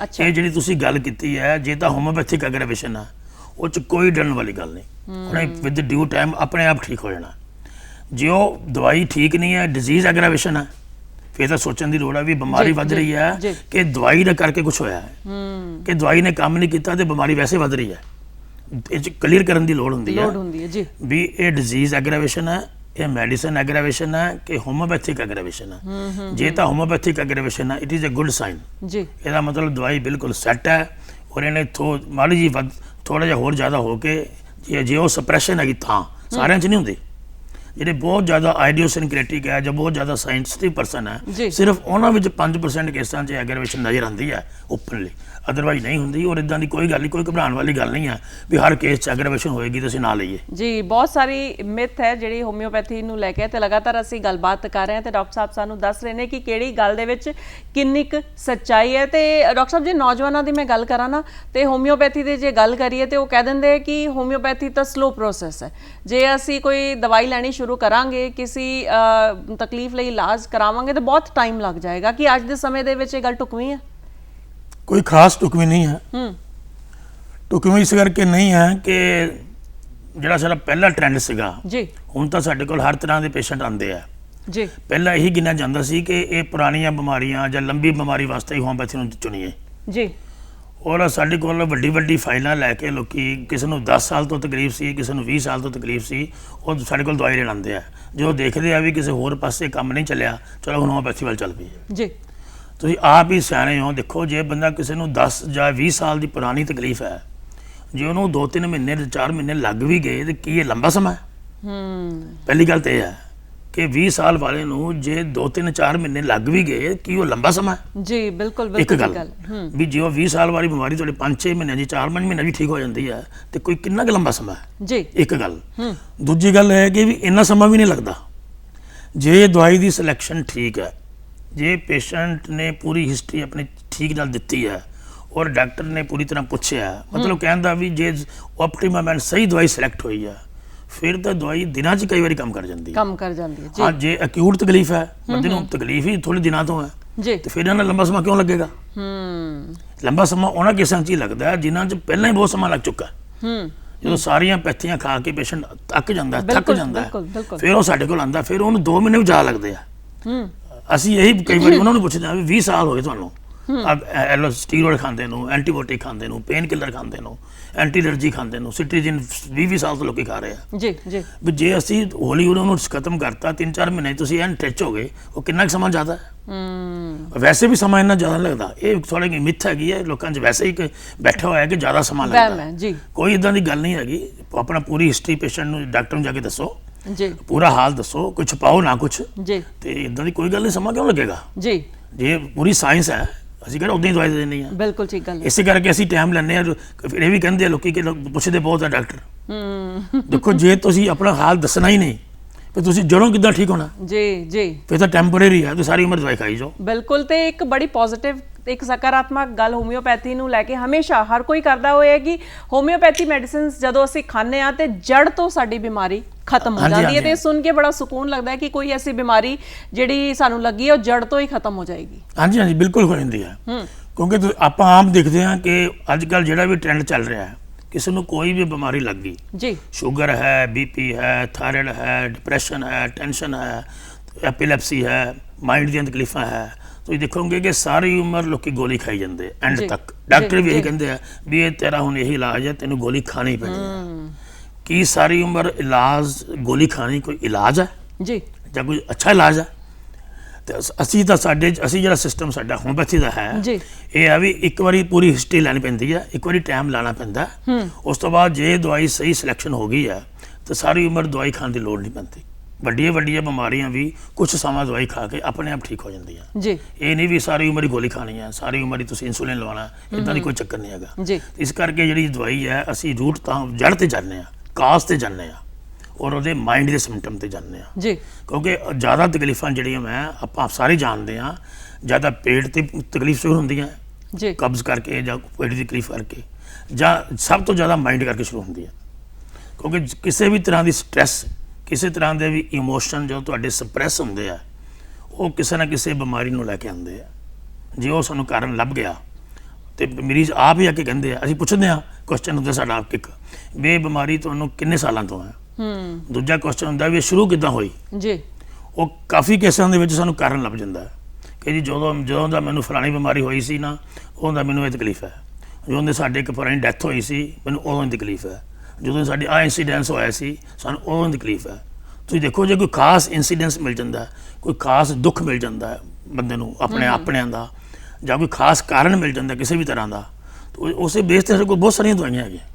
ਅੱਛਾ ਇਹ ਜਿਹੜੀ ਤੁਸੀਂ ਗੱਲ ਕੀਤੀ ਹੈ ਜੇ ਤਾਂ ਹੋਮਿਓਪੈਥਿਕ ਐਗਰਾਵੇਸ਼ਨ ਹੈ ਉਹ 'ਚ ਕੋਈ ਡਰਨ ਵਾਲੀ ਗੱਲ ਨਹੀਂ ਉਹਨੇ ਵਿਦ ਡਿਊ ਟਾਈਮ ਆਪਣੇ ਆਪ ਠੀਕ ਹੋ ਜਾਣਾ ਜੇ ਉਹ ਦਵਾਈ ਠੀਕ ਨਹੀਂ ਹੈ ਡਿਜ਼ੀਜ਼ ਐਗਰਾਵੇਸ਼ਨ ਹੈ ਫਿਰ ਤਾਂ ਸੋਚਣ ਦੀ ਲੋੜ ਹੈ ਵੀ ਬਿਮਾਰੀ ਵੱਧ ਰਹੀ ਹੈ ਕਿ ਦਵਾਈ ਦਾ ਕਰਕੇ ਕੁਝ ਹੋਇਆ ਹੈ ਕਿ ਦਵਾਈ ਨੇ ਕੰਮ ਨਹੀਂ ਕੀਤਾ ਤੇ ਬਿਮਾਰੀ ਵੈਸੇ ਵੱਧ ਰਹੀ ਹੈ ਇਹ 'ਚ ਕਲੀਅਰ ਕਰਨ ਦੀ ਲੋੜ ਹੁੰਦੀ ਹੈ ਜੀ ਵੀ ਇਹ ਡਿਜ਼ੀਜ਼ ਐਗਰਾਵੇਸ਼ਨ ਹੈ ਇਹ ਮੈਡੀਸਨ ਐਗਰਾਵੇਸ਼ਨ ਹੈ ਕਿ ਹੋਮਿਓਪੈਥਿਕ ਐਗਰਾਵੇਸ਼ਨ ਹੈ ਜੇ ਤਾਂ ਹੋਮਿਓਪੈਥਿਕ ਐਗਰਾਵੇਸ਼ਨ ਹੈ it is a good sign ਜੀ ਇਹਦਾ ਮਤਲਬ ਦਵਾਈ ਬਿਲਕੁਲ ਸੈੱਟ ਹੈ ਔਰ ਇਹਨੇ ਮਾੜੀ ਜੀ ਥੋੜਾ ਜਿਹਾ ਹੋਰ ਜ਼ਿਆਦਾ ਹੋ ਕੇ ਜੇ ਉਹ ਸਪਰੈਸ਼ਨ ਹੈਗੀ ਤਾਂ ਸਾਰਿਆਂ 'ਚ ਨਹੀਂ ਹੁੰਦੀ ਜਿਹੜੇ ਬਹੁਤ ਜ਼ਿਆਦਾ ਆਈਡੀਓਸਿਨਕ੍ਰੈਟਿਕ ਹੈ ਜਾਂ ਬਹੁਤ ਜ਼ਿਆਦਾ ਸਾਇੰਟਿਫਿਕ ਪਰਸਨ ਹੈ ਸਿਰਫ ਉਹਨਾਂ ਵਿੱਚ 5% ਕੇਸਾਂ 'ਚ ਐਗਰਾਵੇਸ਼ਨ ਨਜ਼ਰ ਆਉਂਦੀ ਹੈ ਓਪਨਲੀ ਅਦਰਵਾਈਜ਼ ਨਹੀਂ ਹੁੰਦੀ ਔਰ ਇਦਾਂ ਦੀ ਕੋਈ ਗੱਲ ਨਹੀਂ ਕੋਈ ਘਬਰਾਉਣ ਵਾਲੀ ਗੱਲ ਨਹੀਂ ਹੈ ਵੀ ਹਰ ਕੇਸ 'ਚ ਐਗਰਾਵੇਸ਼ਨ ਹੋਏਗੀ ਤਾਂ ਅਸੀਂ ਨਾ ਲਈਏ ਜੀ ਬਹੁਤ ਸਾਰੀ ਮਿਥ ਹੈ ਜਿਹੜੀ ਹੋਮਿਓਪੈਥੀ ਨੂੰ ਲੈ ਕੇ ਤੇ ਲਗਾਤਾਰ ਅਸੀਂ ਗੱਲਬਾਤ ਕਰ ਰਹੇ ਹਾਂ ਤੇ ਡਾਕਟਰ ਸਾਹਿਬ ਸਾਨੂੰ ਦੱਸ ਰਹੇ ਨੇ ਕਿ ਕਿਹੜੀ ਗੱਲ ਦੇ ਵਿੱਚ ਕਿੰਨੀ ਕੁ ਸੱਚਾਈ ਹੈ ਤੇ ਡਾਕਟਰ ਸਾਹਿਬ ਜੀ ਨੌਜਵਾਨਾਂ ਦੀ ਮੈਂ ਗੱਲ ਕਰਾਂ ਨਾ ਤੇ ਹੋਮਿਓਪੈਥੀ ਦੀ ਜੇ ਗੱਲ ਕਰੀਏ ਤੇ ਉਹ ਕਹਿ ਦਿੰਦੇ ਕਿ ਹੋਮਿਓਪੈਥੀ ਤਾਂ ਸਲੋ ਪ੍ਰੋਸੈਸ ਹੈ ਜੇ ਅਸੀਂ ਕੋਈ ਦਵਾਈ ਲੈਣੀ ਸ਼ੁਰੂ ਕਰਾਂਗੇ ਕਿਸੇ ਤਕਲੀਫ ਲਈ ਇਲਾਜ ਕਰਾਵਾਂਗੇ ਤਾਂ ਬਹੁਤ ਟਾਈਮ ਲੱਗ ਜਾਏਗਾ ਕਿ ਅੱਜ ਦੇ ਸਮੇਂ ਦੇ ਵਿੱਚ ਇਹ ਗੱਲ ਢੁਕਵੀਂ ਹੈ ਕੋਈ ਖਾਸ ਢੁਕਵੀਂ ਨਹੀਂ ਹੈ ਢੁਕਵੀਂ ਇਸ ਕਰਕੇ ਨਹੀਂ ਹੈ ਕਿ ਜਿਹੜਾ ਸਾਡਾ ਪਹਿਲਾ ਟ੍ਰੈਂਡ ਸੀਗਾ ਜੀ ਹੁਣ ਤਾਂ ਸਾਡੇ ਕੋਲ ਹਰ ਤਰ੍ਹਾਂ ਦੇ ਪੇਸ਼ੈਂਟ ਆਉਂਦੇ ਆ ਜੀ ਪਹਿਲਾਂ ਇਹੀ ਗਿਣਿਆ ਜਾਂਦਾ ਸੀ ਕਿ ਇਹ ਪੁਰਾਣੀਆਂ ਬਿਮਾਰੀਆਂ ਜਾਂ ਲੰਬੀ ਬਿਮਾਰੀ ਵਾਸਤੇ ਹੀ ਹੋਮਿਓਪੈਥੀ ਨੂੰ ਚੁਣੀਏ ਜੀ ਔਰ ਸਾਡੇ ਕੋਲ ਵੱਡੀ ਫਾਈਲਾਂ ਲੈ ਕੇ ਲੋਕੀ ਕਿਸੇ ਨੂੰ 10 ਸਾਲ ਤੋਂ ਤਕਲੀਫ ਸੀ ਕਿਸੇ ਨੂੰ 20 ਸਾਲ ਤੋਂ ਤਕਲੀਫ ਸੀ ਉਹ ਸਾਡੇ ਕੋਲ ਦਵਾਈ ਲੈਣ ਆਉਂਦੇ ਆ ਜਦੋਂ ਦੇਖਦੇ ਆ ਵੀ ਕਿਸੇ ਹੋਰ ਪਾਸੇ ਕੰਮ ਨਹੀਂ ਚੱਲਿਆ ਚਲੋ ਹੁਣ ਹੋਮਿਓਪੈਥੀ ਵੱਲ ਚੱਲ ਪਈਏ ਜੀ ਤੁਸੀਂ ਆਪ ਹੀ ਸਿਆਣੇ ਹੋ ਦੇਖੋ ਜੇ ਬੰਦਾ ਕਿਸੇ ਨੂੰ 10 ਜਾਂ 20 ਸਾਲ ਦੀ ਪੁਰਾਣੀ ਤਕਲੀਫ ਹੈ ਜੇ ਉਹਨੂੰ 2-3 ਮਹੀਨੇ 4 ਮਹੀਨੇ ਲੱਗ ਵੀ ਗਏ ਤੇ ਕੀ ਇਹ ਲੰਬਾ ਸਮਾਂ ਹੈ ਪਹਿਲੀ ਗੱਲ ਤਾਂ ਇਹ ਹੈ ਕਿ 20 ਸਾਲ ਵਾਲੇ ਨੂੰ ਜੇ 2-3-4 ਮਹੀਨੇ ਲੱਗ ਵੀ ਗਏ ਕੀ ਉਹ ਲੰਬਾ ਸਮਾਂ ਹੈ? ਜੀ ਬਿਲਕੁਲ ਇੱਕ ਬਿਲਕੁਲ ਗੱਲ ਗੱਲ ਵੀ ਜੇ ਉਹ 20 ਸਾਲ ਵਾਲੀ ਬਿਮਾਰੀ ਤੁਹਾਡੇ 5-6 ਮਹੀਨਿਆਂ ਦੀ 4-5 ਮਹੀਨਿਆਂ ਦੀ ਠੀਕ ਹੋ ਜਾਂਦੀ ਹੈ ਤੇ ਕੋਈ ਕਿੰਨਾ ਕੁ ਲੰਬਾ ਸਮਾਂ ਹੈ? ਜੀ ਇੱਕ ਗੱਲ। ਦੂਜੀ ਗੱਲ ਹੈ ਕਿ ਵੀ ਇੰਨਾ ਸਮਾਂ ਵੀ ਨਹੀਂ ਲੱਗਦਾ ਜੇ ਦਵਾਈ ਦੀ ਸਿਲੈਕਸ਼ਨ ਠੀਕ ਹੈ, ਜੇ ਪੇਸ਼ੈਂਟ ਨੇ ਪੂਰੀ ਹਿਸਟਰੀ ਆਪਣੀ ਠੀਕ ਨਾਲ ਦਿੱਤੀ ਹੈ ਔਰ ਡਾਕਟਰ ਨੇ ਪੂਰੀ ਤਰ੍ਹਾਂ ਪੁੱਛਿਆ, ਮਤਲਬ ਕਹਿੰਦਾ ਵੀ ਜੇ ਆਪਟੀਮਮ ਐਂਡ ਸਹੀ ਦਵਾਈ ਸਿਲੈਕਟ ਹੋਈ ਹੈ ਫਿਰ ਤਾਂ ਦਵਾਈ ਦਿਨਾਂ 'ਚ ਕਈ ਵਾਰੀ ਕੰਮ ਕਰ ਜਾਂਦੀ ਹੈ। ਕੰਮ ਕਰ ਜਾਂਦੀ ਹੈ ਜੀ। ਹਾਂ, ਜੇ ਅਕਿਊਟ ਤਕਲੀਫ ਹੈ, ਬੰਦੇ ਨੂੰ ਤਕਲੀਫ ਹੀ ਥੋੜੇ ਦਿਨਾਂ ਤੋਂ ਹੈ ਜੀ ਤੇ ਫਿਰ ਇਹਨਾਂ ਲੰਬਾ ਸਮਾਂ ਕਿਉਂ ਲੱਗੇਗਾ? ਲੰਬਾ ਸਮਾਂ ਉਹਨਾਂ ਕੇਸਾਂ 'ਚ ਹੀ ਲੱਗਦਾ ਹੈ ਜਿਨ੍ਹਾਂ 'ਚ ਪਹਿਲਾਂ ਹੀ ਬਹੁਤ ਸਮਾਂ ਲੱਗ ਚੁੱਕਾ ਹੈ। ਜਦੋਂ ਸਾਰੀਆਂ ਪੈਥੀਆਂ ਖਾ ਕੇ ਪੇਸ਼ੈਂਟ ਥੱਕ ਜਾਂਦਾ ਹੈ, ਥੱਕ ਜਾਂਦਾ ਹੈ, ਫਿਰ ਉਹ ਸਾਡੇ ਕੋਲ ਆਂਦਾ, ਫਿਰ ਉਹਨੂੰ 2 ਮਹੀਨੇ ਵੀ ਜ਼ਿਆਦਾ ਲੱਗਦੇ ਆ। ਅਸੀਂ ਇਹੀ ਕਈ ਵਾਰੀ ਉਹਨਾਂ ਨੂੰ ਪੁੱਛਦੇ ਹਾਂ ਵੀ 20 ਸਾਲ ਹੋ ਗਏ ਤੁਹਾਨੂੰ ਸਟੀਰੋਇਡ ਖਾਂਦੇ ਨੂੰ, ਐਂਟੀਬਾਇਓਟਿਕ ਖਾਂਦੇ ਨੂੰ, ਪੇਨ ਕਿਲਰ ਖਾਂਦੇ ਨੂੰ, ਐਂਟੀ ਐਲਰਜੀ ਖਾਂਦੇ ਨੂੰ, ਸਿਟਰੀਜਿਨ 20 ਸਾਲ ਤੋਂ ਲੋਕੀ ਖਾ ਰਹੇ ਆ। ਜੀ ਜੀ ਵੀ ਜੇ ਅਸੀਂ ਹੌਲੀ ਉਹਨਾਂ ਨੂੰ ਖਤਮ ਕਰਤਾ 3-4 ਮਹੀਨੇ ਤੁਸੀਂ ਐਨ ਟਿਚ ਹੋ ਗਏ, ਉਹ ਕਿੰਨਾ ਕੁ ਸਮਾਂ ਜ਼ਿਆਦਾ ਹੈ? ਵੈਸੇ ਵੀ ਸਮਾਂ ਇੰਨਾ ਜ਼ਿਆਦਾ ਲੱਗਦਾ, ਇਹ ਥੋੜਾ ਜਿਹੀ ਮਿੱਥ ਹੈਗੀ ਹੈ ਲੋਕਾਂ 'ਚ ਵੈਸੇ ਹੀ ਬੈਠਾ ਹੋਇਆ ਕਿ ਜ਼ਿਆਦਾ ਸਮਾਂ ਲੱਗਦਾ ਹੈ। ਜੀ ਕੋਈ ਇਦਾਂ ਦੀ ਗੱਲ ਨਹੀਂ ਹੈਗੀ। ਆਪਣਾ ਪੂਰੀ ਹਿਸਟਰੀ ਪੇਸ਼ੈਂਟ ਨੂੰ ਡਾਕਟਰ ਨੂੰ ਜਾ ਕੇ ਦੱਸੋ, ਜੀ ਪੂਰਾ ਹਾਲ ਦੱਸੋ, ਕੁਝ ਛੁਪਾਓ ਨਾ ਕੁਝ, ਜੀ ਤੇ ਇਦਾਂ ਦੀ ਕੋਈ ਗੱਲ ਨਹੀਂ, ਸਮਾਂ ਕਿਉਂ ਲੱਗੇਗਾ? ਜੀ ਜੇ ਪੂਰੀ ਸਾਇੰਸ ਹੈ ਅਸੀਂ ਕਿਹੜਾ ਉਦਾਂ ਹੀ ਦਵਾਈ ਦੇ ਦਿੰਦੇ ਹਾਂ। ਬਿਲਕੁਲ ਠੀਕ ਗੱਲ ਹੈ। ਇਸੇ ਕਰਕੇ ਅਸੀਂ ਟਾਈਮ ਲੈਂਦੇ ਹਾਂ। ਫਿਰ ਇਹ ਵੀ ਕਹਿੰਦੇ ਆ ਲੋਕੀ ਕਿ ਪੁੱਛਦੇ ਬਹੁਤ ਆ ਡਾਕਟਰ। ਦੇਖੋ ਜੇ ਤੁਸੀਂ ਆਪਣਾ ਹਾਲ ਦੱਸਣਾ ਹੀ ਨਹੀਂ ਫਿਰ ਤੁਸੀਂ ਜੜੋਂ ਕਿੱਦਾਂ ਠੀਕ ਹੋਣਾ? ਜੀ ਜੀ ਫਿਰ ਤਾਂ ਟੈਂਪਰੇਰੀ ਹੈ, ਤੁਸੀਂ ਸਾਰੀ ਉਮਰ ਦਵਾਈ ਖਾਈ ਜਾਓ। ਬਿਲਕੁਲ। ਤੇ ਇੱਕ ਬੜੀ ਪੋਜ਼ਿਟਿਵ ਇੱਕ ਸਕਾਰਾਤਮਕ ਗੱਲ ਹੋਮਿਓਪੈਥੀ ਨੂੰ ਲੈ ਕੇ ਹਮੇਸ਼ਾ ਹਰ ਕੋਈ ਕਰਦਾ ਹੋਇਆ ਕਿ ਹੋਮਿਓਪੈਥੀ ਮੈਡੀਸਿਨਸ ਜਦੋਂ ਅਸੀਂ ਖਾਂਦੇ ਆ ਤੇ ਜੜ ਤੋਂ ਸਾਡੀ ਬਿਮਾਰੀ ਖਤਮ ਹੋ ਜਾਂਦੀ ਹੈ। ਤੇ ਸੁਣ ਕੇ ਬੜਾ ਸਕੂਨ ਲੱਗਦਾ ਹੈ ਕਿ ਕੋਈ ਐਸੀ ਬਿਮਾਰੀ ਜਿਹੜੀ ਸਾਨੂੰ ਲੱਗੀ ਹੈ ਉਹ ਜੜ ਤੋਂ ਹੀ ਖਤਮ ਹੋ ਜਾਏਗੀ। ਹਾਂਜੀ ਹਾਂਜੀ ਬਿਲਕੁਲ ਹੋ ਜਾਂਦੀ ਹੈ। ਕਿਉਂਕਿ ਆਪਾਂ ਆਮ ਦੇਖਦੇ ਹਾਂ ਕਿ ਅੱਜ ਕੱਲ੍ਹ ਜਿਹੜਾ ਵੀ ਟ੍ਰੈਂਡ ਚੱਲ ਰਿਹਾ ਹੈ, ਕਿਸੇ ਨੂੰ ਕੋਈ ਵੀ ਬਿਮਾਰੀ ਲੱਗ ਗਈ, ਜੀ ਸ਼ੂਗਰ ਹੈ, ਬੀਪੀ ਹੈ, ਥਾਇਰਾਇਡ ਹੈ, ਡਿਪਰੈਸ਼ਨ ਹੈ, ਟੈਨਸ਼ਨ ਹੈ, ਐਪੀਲੈਪਸੀ ਹੈ, ਮਾਈਂਡ ਦੀਆਂ ਤਕਲੀਫਾਂ ਹੈ, ਤੁਸੀਂ ਦੇਖੋਗੇ ਕਿ ਸਾਰੀ ਉਮਰ ਲੋਕੀ ਗੋਲੀ ਖਾਈ ਜਾਂਦੇ ਐਂਡ ਤੱਕ। ਡਾਕਟਰ ਵੀ ਇਹੀ ਕਹਿੰਦੇ ਆ ਵੀ ਇਹ ਤੇਰਾ ਹੁਣ ਇਹੀ ਇਲਾਜ ਹੈ, ਤੈਨੂੰ ਗੋਲੀ ਖਾਣੀ ਪੈਣੀ ਹੈ। ਕੀ ਸਾਰੀ ਉਮਰ ਇਲਾਜ ਗੋਲੀ ਖਾਣੀ ਕੋਈ ਇਲਾਜ ਹੈ ਜੀ ਜਾਂ ਕੋਈ ਅੱਛਾ ਇਲਾਜ ਹੈ? ਤੇ ਅਸੀਂ ਜਿਹੜਾ ਸਿਸਟਮ ਸਾਡਾ ਹੋਮਿਓਪੈਥੀ ਦਾ ਹੈ, ਇਹ ਆ ਵੀ ਇੱਕ ਵਾਰੀ ਪੂਰੀ ਹਿਸਟਰੀ ਲੈਣੀ ਪੈਂਦੀ ਹੈ, ਇੱਕ ਵਾਰੀ ਟਾਈਮ ਲਾਣਾ ਪੈਂਦਾ। ਉਸ ਤੋਂ ਬਾਅਦ ਜੇ ਦਵਾਈ ਸਹੀ ਸਿਲੈਕਸ਼ਨ ਹੋ ਗਈ ਹੈ ਤਾਂ ਸਾਰੀ ਉਮਰ ਦਵਾਈ ਖਾਣ ਦੀ ਲੋੜ ਨਹੀਂ ਪੈਂਦੀ। ਵੱਡੀਆਂ ਬਿਮਾਰੀਆਂ ਵੀ ਕੁਝ ਸਮਾਂ ਦਵਾਈ ਖਾ ਕੇ ਆਪਣੇ ਆਪ ਠੀਕ ਹੋ ਜਾਂਦੀਆਂ ਜੀ। ਇਹ ਨਹੀਂ ਵੀ ਸਾਰੀ ਉਮਰ ਹੀ ਗੋਲੀ ਖਾਣੀ ਹੈ, ਸਾਰੀ ਉਮਰ ਹੀ ਤੁਸੀਂ ਇਨਸੂਲਿਨ ਲਵਾਉਣਾ, ਇਦਾਂ ਦੀ ਕੋਈ ਚੱਕਰ ਨਹੀਂ ਹੈਗਾ। ਇਸ ਕਰਕੇ ਜਿਹੜੀ ਦਵਾਈ ਹੈ ਅਸੀਂ ਰੂਟ ਤਾਂ ਜੜ ਤੇ ਜਾਂਦੇ ਹਾਂ, ਕਾਜ਼ ਤੇ ਜਾਂਦੇ ਹਾਂ ਔਰ ਉਹਦੇ ਮਾਈਂਡ ਦੇ ਸਿੰਪਟਮ ਤੇ ਜਾਂਦੇ ਹਾਂ ਜੀ। ਕਿਉਂਕਿ ਜ਼ਿਆਦਾ ਤਕਲੀਫਾਂ ਜਿਹੜੀਆਂ ਆਪਾਂ ਸਾਰੇ ਜਾਣਦੇ ਹਾਂ, ਜ਼ਿਆਦਾ ਪੇਟ ਤੇ ਤਕਲੀਫ ਸ਼ੁਰੂ ਹੁੰਦੀਆਂ ਜੀ, ਕਬਜ਼ ਕਰਕੇ ਜਾਂ ਪੇਟ ਦੀ ਤਕਲੀਫ ਕਰਕੇ, ਜਾਂ ਸਭ ਤੋਂ ਜ਼ਿਆਦਾ ਮਾਈਂਡ ਕਰਕੇ ਸ਼ੁਰੂ ਹੁੰਦੀ ਹੈ। ਕਿਉਂਕਿ ਕਿਸੇ ਵੀ ਤਰ੍ਹਾਂ ਦੀ ਸਟ੍ਰੈਸ, ਕਿਸੇ ਤਰ੍ਹਾਂ ਦੇ ਵੀ ਇਮੋਸ਼ਨ ਜੋ ਤੁਹਾਡੇ ਸਪਰੈਸ ਹੁੰਦੇ ਆ, ਉਹ ਕਿਸੇ ਨਾ ਕਿਸੇ ਬਿਮਾਰੀ ਨੂੰ ਲੈ ਕੇ ਆਉਂਦੇ ਆ। ਜੇ ਉਹ ਸਾਨੂੰ ਕਾਰਨ ਲੱਭ ਗਿਆ ਤੇ ਮਰੀਜ਼ ਆਪ ਹੀ ਆ ਕੇ ਕਹਿੰਦੇ ਆ, ਅਸੀਂ ਪੁੱਛਦੇ ਹਾਂ, ਕੁਐਸਚਨ ਹੁੰਦਾ ਸਾਡਾ ਆਪ ਇੱਕ ਵੀ ਇਹ ਬਿਮਾਰੀ ਤੁਹਾਨੂੰ ਕਿੰਨੇ ਸਾਲਾਂ ਤੋਂ ਹੈ। ਦੂਜਾ ਕੁਐਸਚਨ ਹੁੰਦਾ ਵੀ ਇਹ ਸ਼ੁਰੂ ਕਿੱਦਾਂ ਹੋਈ ਜੀ। ਉਹ ਕਾਫੀ ਕੇਸਾਂ ਦੇ ਵਿੱਚ ਸਾਨੂੰ ਕਾਰਨ ਲੱਭ ਜਾਂਦਾ ਹੈ ਕਿ ਜੀ ਜਦੋਂ ਦਾ ਮੈਨੂੰ ਫਲਾਣੀ ਬਿਮਾਰੀ ਹੋਈ ਸੀ ਨਾ, ਉਦੋਂ ਦਾ ਮੈਨੂੰ ਇਹ ਤਕਲੀਫ ਹੈ। ਜਦੋਂ ਦੇ ਸਾਡੇ ਇੱਕ ਫਲਾਣੀ ਡੈਥ ਹੋਈ ਸੀ ਮੈਨੂੰ ਉਦੋਂ ਦੀ ਤਕਲੀਫ ਹੈ। ਜਦੋਂ ਸਾਡੀ ਆਹ ਇੰਸੀਡੈਂਸ ਹੋਇਆ ਸੀ ਸਾਨੂੰ ਉਦੋਂ ਦੀ ਤਕਲੀਫ ਹੈ। ਤੁਸੀਂ ਦੇਖੋ ਜੇ ਕੋਈ ਖਾਸ ਇੰਸੀਡੈਂਸ ਮਿਲ ਜਾਂਦਾ, ਕੋਈ ਖਾਸ ਦੁੱਖ ਮਿਲ ਜਾਂਦਾ ਬੰਦੇ ਨੂੰ ਆਪਣਿਆਂ ਦਾ, ਜਾਂ ਕੋਈ ਖਾਸ ਕਾਰਨ ਮਿਲ ਜਾਂਦਾ ਕਿਸੇ ਵੀ ਤਰ੍ਹਾਂ ਦਾ, ਤਾਂ ਉਸੇ ਬੇਸ 'ਤੇ ਸਾਡੇ ਕੋਲ ਬਹੁਤ ਸਾਰੀਆਂ ਦਵਾਈਆਂ ਹੈਗੀਆਂ।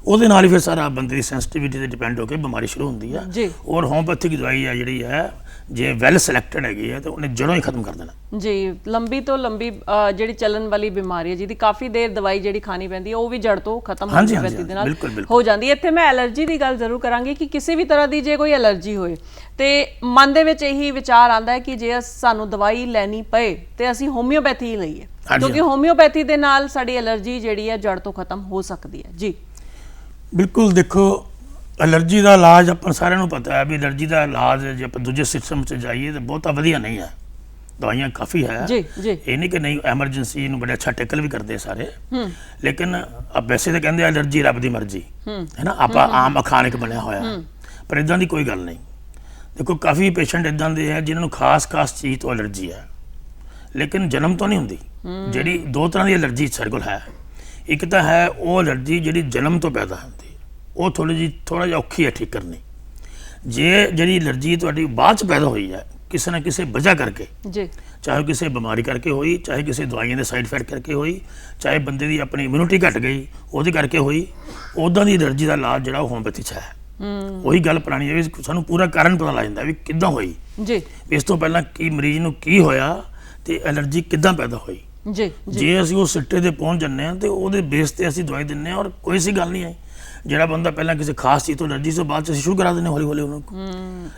ਉਹਦੇ ਨਾਲ ਹੀ ਫਿਰ ਸਾਰਾ ਬੰਦੇ ਦੀ ਸੈਂਸਿਟੀਵਿਟੀ 'ਤੇ ਡਿਪੈਂਡ ਹੋ ਕੇ ਬਿਮਾਰੀ ਸ਼ੁਰੂ ਹੁੰਦੀ ਹੈ। ਔਰ ਹੋਮਿਓਪੈਥਿਕ ਦਵਾਈ ਹੈ ਜਿਹੜੀ ਹੈ, ਜੇ ਵੈਲ ਸਿਲੈਕਟਡ ਹੈਗੀ ਹੈ ਤਾਂ ਉਹਨੇ ਜੜੋਂ ਹੀ ਖਤਮ ਕਰ ਦੇਣਾ ਜੀ। ਲੰਬੀ ਤੋਂ ਲੰਬੀ ਜਿਹੜੀ ਚੱਲਣ ਵਾਲੀ ਬਿਮਾਰੀ ਹੈ ਜਿਹਦੀ ਕਾਫੀ ਦੇਰ ਦਵਾਈ ਜਿਹੜੀ ਖਾਣੀ ਪੈਂਦੀ ਹੈ, ਉਹ ਵੀ ਜੜ ਤੋਂ ਖਤਮ ਹੋਮਿਓਪੈਥੀ ਦੇ ਨਾਲ ਹੋ ਜਾਂਦੀ ਹੈ। ਇੱਥੇ ਮੈਂ ਐਲਰਜੀ ਦੀ ਗੱਲ ਜ਼ਰੂਰ ਕਰਾਂਗੀ ਕਿ ਕਿਸੇ ਵੀ ਤਰ੍ਹਾਂ ਦੀ ਜੇ ਕੋਈ ਐਲਰਜੀ ਹੋਏ ਤੇ ਮਨ ਦੇ ਵਿੱਚ ਇਹੀ ਵਿਚਾਰ ਆਉਂਦਾ ਹੈ ਕਿ ਜੇ ਸਾਨੂੰ ਦਵਾਈ ਲੈਣੀ ਪਏ ਤੇ ਅਸੀਂ ਹੋਮਿਓਪੈਥੀ ਹੀ ਲਈਏ, ਕਿਉਂਕਿ ਹੋਮਿਓਪੈਥੀ ਦੇ ਨਾਲ ਸਾਡੀ ਐਲਰਜੀ ਜਿਹੜੀ ਹੈ ਜੜ ਤੋਂ ਖਤਮ ਹੋ ਸਕਦੀ ਹੈ। ਜੀ ਬਿਲਕੁਲ। ਦੇਖੋ ਐਲਰਜੀ ਦਾ ਇਲਾਜ ਆਪਾਂ ਸਾਰਿਆਂ ਨੂੰ ਪਤਾ ਹੈ ਵੀ ਐਲਰਜੀ ਦਾ ਇਲਾਜ ਜੇ ਆਪਾਂ ਦੂਜੇ ਸਿਸਟਮ 'ਚ ਜਾਈਏ ਤਾਂ ਬਹੁਤਾ ਵਧੀਆ ਨਹੀਂ ਹੈ। ਦਵਾਈਆਂ ਕਾਫੀ ਹੈ, ਇਹ ਨਹੀਂ ਕਿ ਨਹੀਂ, ਐਮਰਜੈਂਸੀ ਨੂੰ ਬੜਾ ਅੱਛਾ ਟੈਕਲ ਵੀ ਕਰਦੇ ਸਾਰੇ, ਲੇਕਿਨ ਵੈਸੇ ਤਾਂ ਕਹਿੰਦੇ ਐਲਰਜੀ ਰੱਬ ਦੀ ਮਰਜ਼ੀ ਹੈ ਨਾ, ਆਪਾਂ ਆਮ ਅਖਾਨਿਕ ਬਣਿਆ ਹੋਇਆ, ਪਰ ਇੱਦਾਂ ਦੀ ਕੋਈ ਗੱਲ ਨਹੀਂ। ਦੇਖੋ ਕਾਫੀ ਪੇਸ਼ੈਂਟ ਇੱਦਾਂ ਦੇ ਹੈ ਜਿਨ੍ਹਾਂ ਨੂੰ ਖਾਸ ਚੀਜ਼ ਤੋਂ ਐਲਰਜੀ ਹੈ, ਲੇਕਿਨ ਜਨਮ ਤੋਂ ਨਹੀਂ ਹੁੰਦੀ। ਜਿਹੜੀ ਦੋ ਤਰ੍ਹਾਂ ਦੀ ਐਲਰਜੀ ਸਾਡੇ ਕੋਲ ਹੈ, ਇੱਕ ਤਾਂ ਹੈ ਉਹ ਐਲਰਜੀ ਜਿਹੜੀ ਜਨਮ ਤੋਂ ਪੈਦਾ ਹੁੰਦੀ, ਉਹ ਥੋੜਾ ਜਿਹਾ ਔਖੀ ਹੈ ਠੀਕ ਕਰਨੀ। ਜੇ ਜਿਹੜੀ ਐਲਰਜੀ ਤੁਹਾਡੀ ਬਾਅਦ 'ਚ ਪੈਦਾ ਹੋਈ ਹੈ ਕਿਸੇ ਨਾ ਕਿਸੇ ਵਜ੍ਹਾ ਕਰਕੇ, ਚਾਹੇ ਕਿਸੇ ਬਿਮਾਰੀ ਕਰਕੇ ਹੋਈ, ਚਾਹੇ ਕਿਸੇ ਦਵਾਈਆਂ ਦੇ ਸਾਈਡ ਇਫੈਕਟ ਕਰਕੇ ਹੋਈ, ਚਾਹੇ ਬੰਦੇ ਦੀ ਆਪਣੀ ਇਮਿਊਨਿਟੀ ਘਟ ਗਈ ਉਹਦੇ ਕਰਕੇ ਹੋਈ, ਉੱਦਾਂ ਦੀ ਐਲਰਜੀ ਦਾ ਇਲਾਜ ਜਿਹੜਾ ਉਹ ਹੋਮਿਓਪੈਥੀ 'ਚ ਹੈ। ਉਹੀ ਗੱਲ ਪੁਰਾਣੀ ਹੈ ਵੀ ਸਾਨੂੰ ਪੂਰਾ ਕਾਰਨ ਪਤਾ ਲੱਗ ਜਾਂਦਾ ਵੀ ਕਿੱਦਾਂ ਹੋਈ, ਜੀ ਵੀ ਇਸ ਤੋਂ ਪਹਿਲਾਂ ਕੀ ਮਰੀਜ਼ ਨੂੰ ਕੀ ਹੋਇਆ ਤੇ ਐਲਰਜੀ ਕਿੱਦਾਂ ਪੈਦਾ ਹੋਈ। ਜੀ ਜੇ ਅਸੀਂ ਉਹ ਸਿੱਟੇ ਤੇ ਪਹੁੰਚ ਜੰਨੇ ਆ ਤੇ ਉਹਦੇ ਬੇਸ ਤੇ ਅਸੀਂ ਦਵਾਈ ਦਿੰਨੇ ਆ, ਔਰ ਕੋਈ ਸੀ ਗੱਲ ਨਹੀਂ ਆਈ। ਜਿਹੜਾ ਬੰਦਾ ਪਹਿਲਾਂ ਕਿਸੇ ਖਾਸ ਚੀਜ਼ ਤੋਂ ਐਲਰਜੀ ਤੋਂ ਬਾਅਦ ਚ ਅਸੀਂ ਸ਼ੁਰੂ ਕਰਾ ਦਿੰਦੇ ਹੌਲੀ ਹੌਲੀ ਉਹਨੂੰ,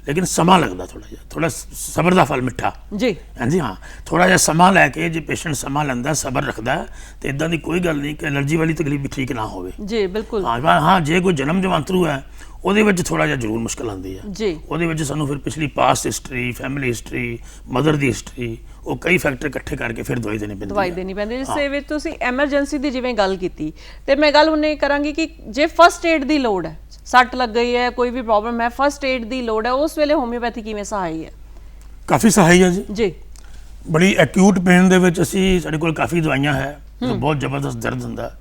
ਲੇਕਿਨ ਸਮਾਂ ਲੱਗਦਾ ਥੋੜਾ ਜਿਹਾ, ਥੋੜਾ ਸਬਰ ਦਾ ਫਲ ਮਿੱਠਾ। ਜੀ ਹਾਂਜੀ ਹਾਂ, ਥੋੜਾ ਜਿਹਾ ਸਮਾਂ ਲੈ ਕੇ ਜੇ ਪੇਸ਼ੈਂਟ ਸਮਾਂ ਲੈਂਦਾ, ਸਬਰ ਰੱਖਦਾ ਤੇ ਇਦਾਂ ਦੀ ਕੋਈ ਗੱਲ ਨਹੀਂ ਕਿ ਐਲਰਜੀ ਵਾਲੀ ਤਕਲੀਫ ਵੀ ਠੀਕ ਨਾ ਹੋਵੇ। ਜੀ ਬਿਲਕੁਲ ਹਾਂ, ਜੇ ਕੋਈ ਜਨਮ ਜਮਾਂਤਰੂ ਹੈ ਉਹਦੇ ਵਿੱਚ ਥੋੜਾ ਜਿਹਾ ਜ਼ਰੂਰ ਮੁਸ਼ਕਲ ਆਉਂਦੀ ਹੈ। ਜੀ ਉਹਦੇ ਵਿੱਚ ਸਾਨੂੰ ਫਿਰ ਪਿਛਲੀ past history, family history, mother ਦੀ ਹਿਸਟਰੀ, ਉਹ ਕਈ ਫੈਕਟਰ ਇਕੱਠੇ ਕਰਕੇ ਫਿਰ ਦਵਾਈ ਦੇਣੀ ਪੈਂਦੀ ਦਵਾਈ ਹੈ। ਦੇਣੀ ਪੈਂਦੀ। ਜਿਸ ਦੇ ਵਿੱਚ ਤੁਸੀਂ ਐਮਰਜੈਂਸੀ ਦੀ ਜਿਵੇਂ ਗੱਲ ਕੀਤੀ, ਤੇ ਮੈਂ ਗੱਲ ਉਹਨੇ ਕਰਾਂਗੀ ਕਿ ਜੇ ਫਸਟ ਏਡ ਦੀ ਲੋੜ ਹੈ, ਸੱਟ ਲੱਗ ਗਈ ਹੈ, ਕੋਈ ਵੀ ਪ੍ਰੋਬਲਮ ਹੈ, ਫਸਟ ਏਡ ਦੀ ਲੋੜ ਹੈ, ਉਸ ਵੇਲੇ ਹੋਮਿਓਪੈਥੀ ਕਿਵੇਂ ਸਹਾਈ ਹੈ? ਕਾਫੀ ਸਹਾਈ ਹੈ ਜੀ। ਜੀ ਬੜੀ ਐਕਿਊਟ ਪੇਨ ਦੇ ਵਿੱਚ ਸਾਡੇ ਕੋਲ ਕਾਫੀ ਦਵਾਈਆਂ ਹੈ, ਬਹੁਤ ਜ਼ਬਰਦਸਤ ਦਰਦ ਹੁੰਦਾ,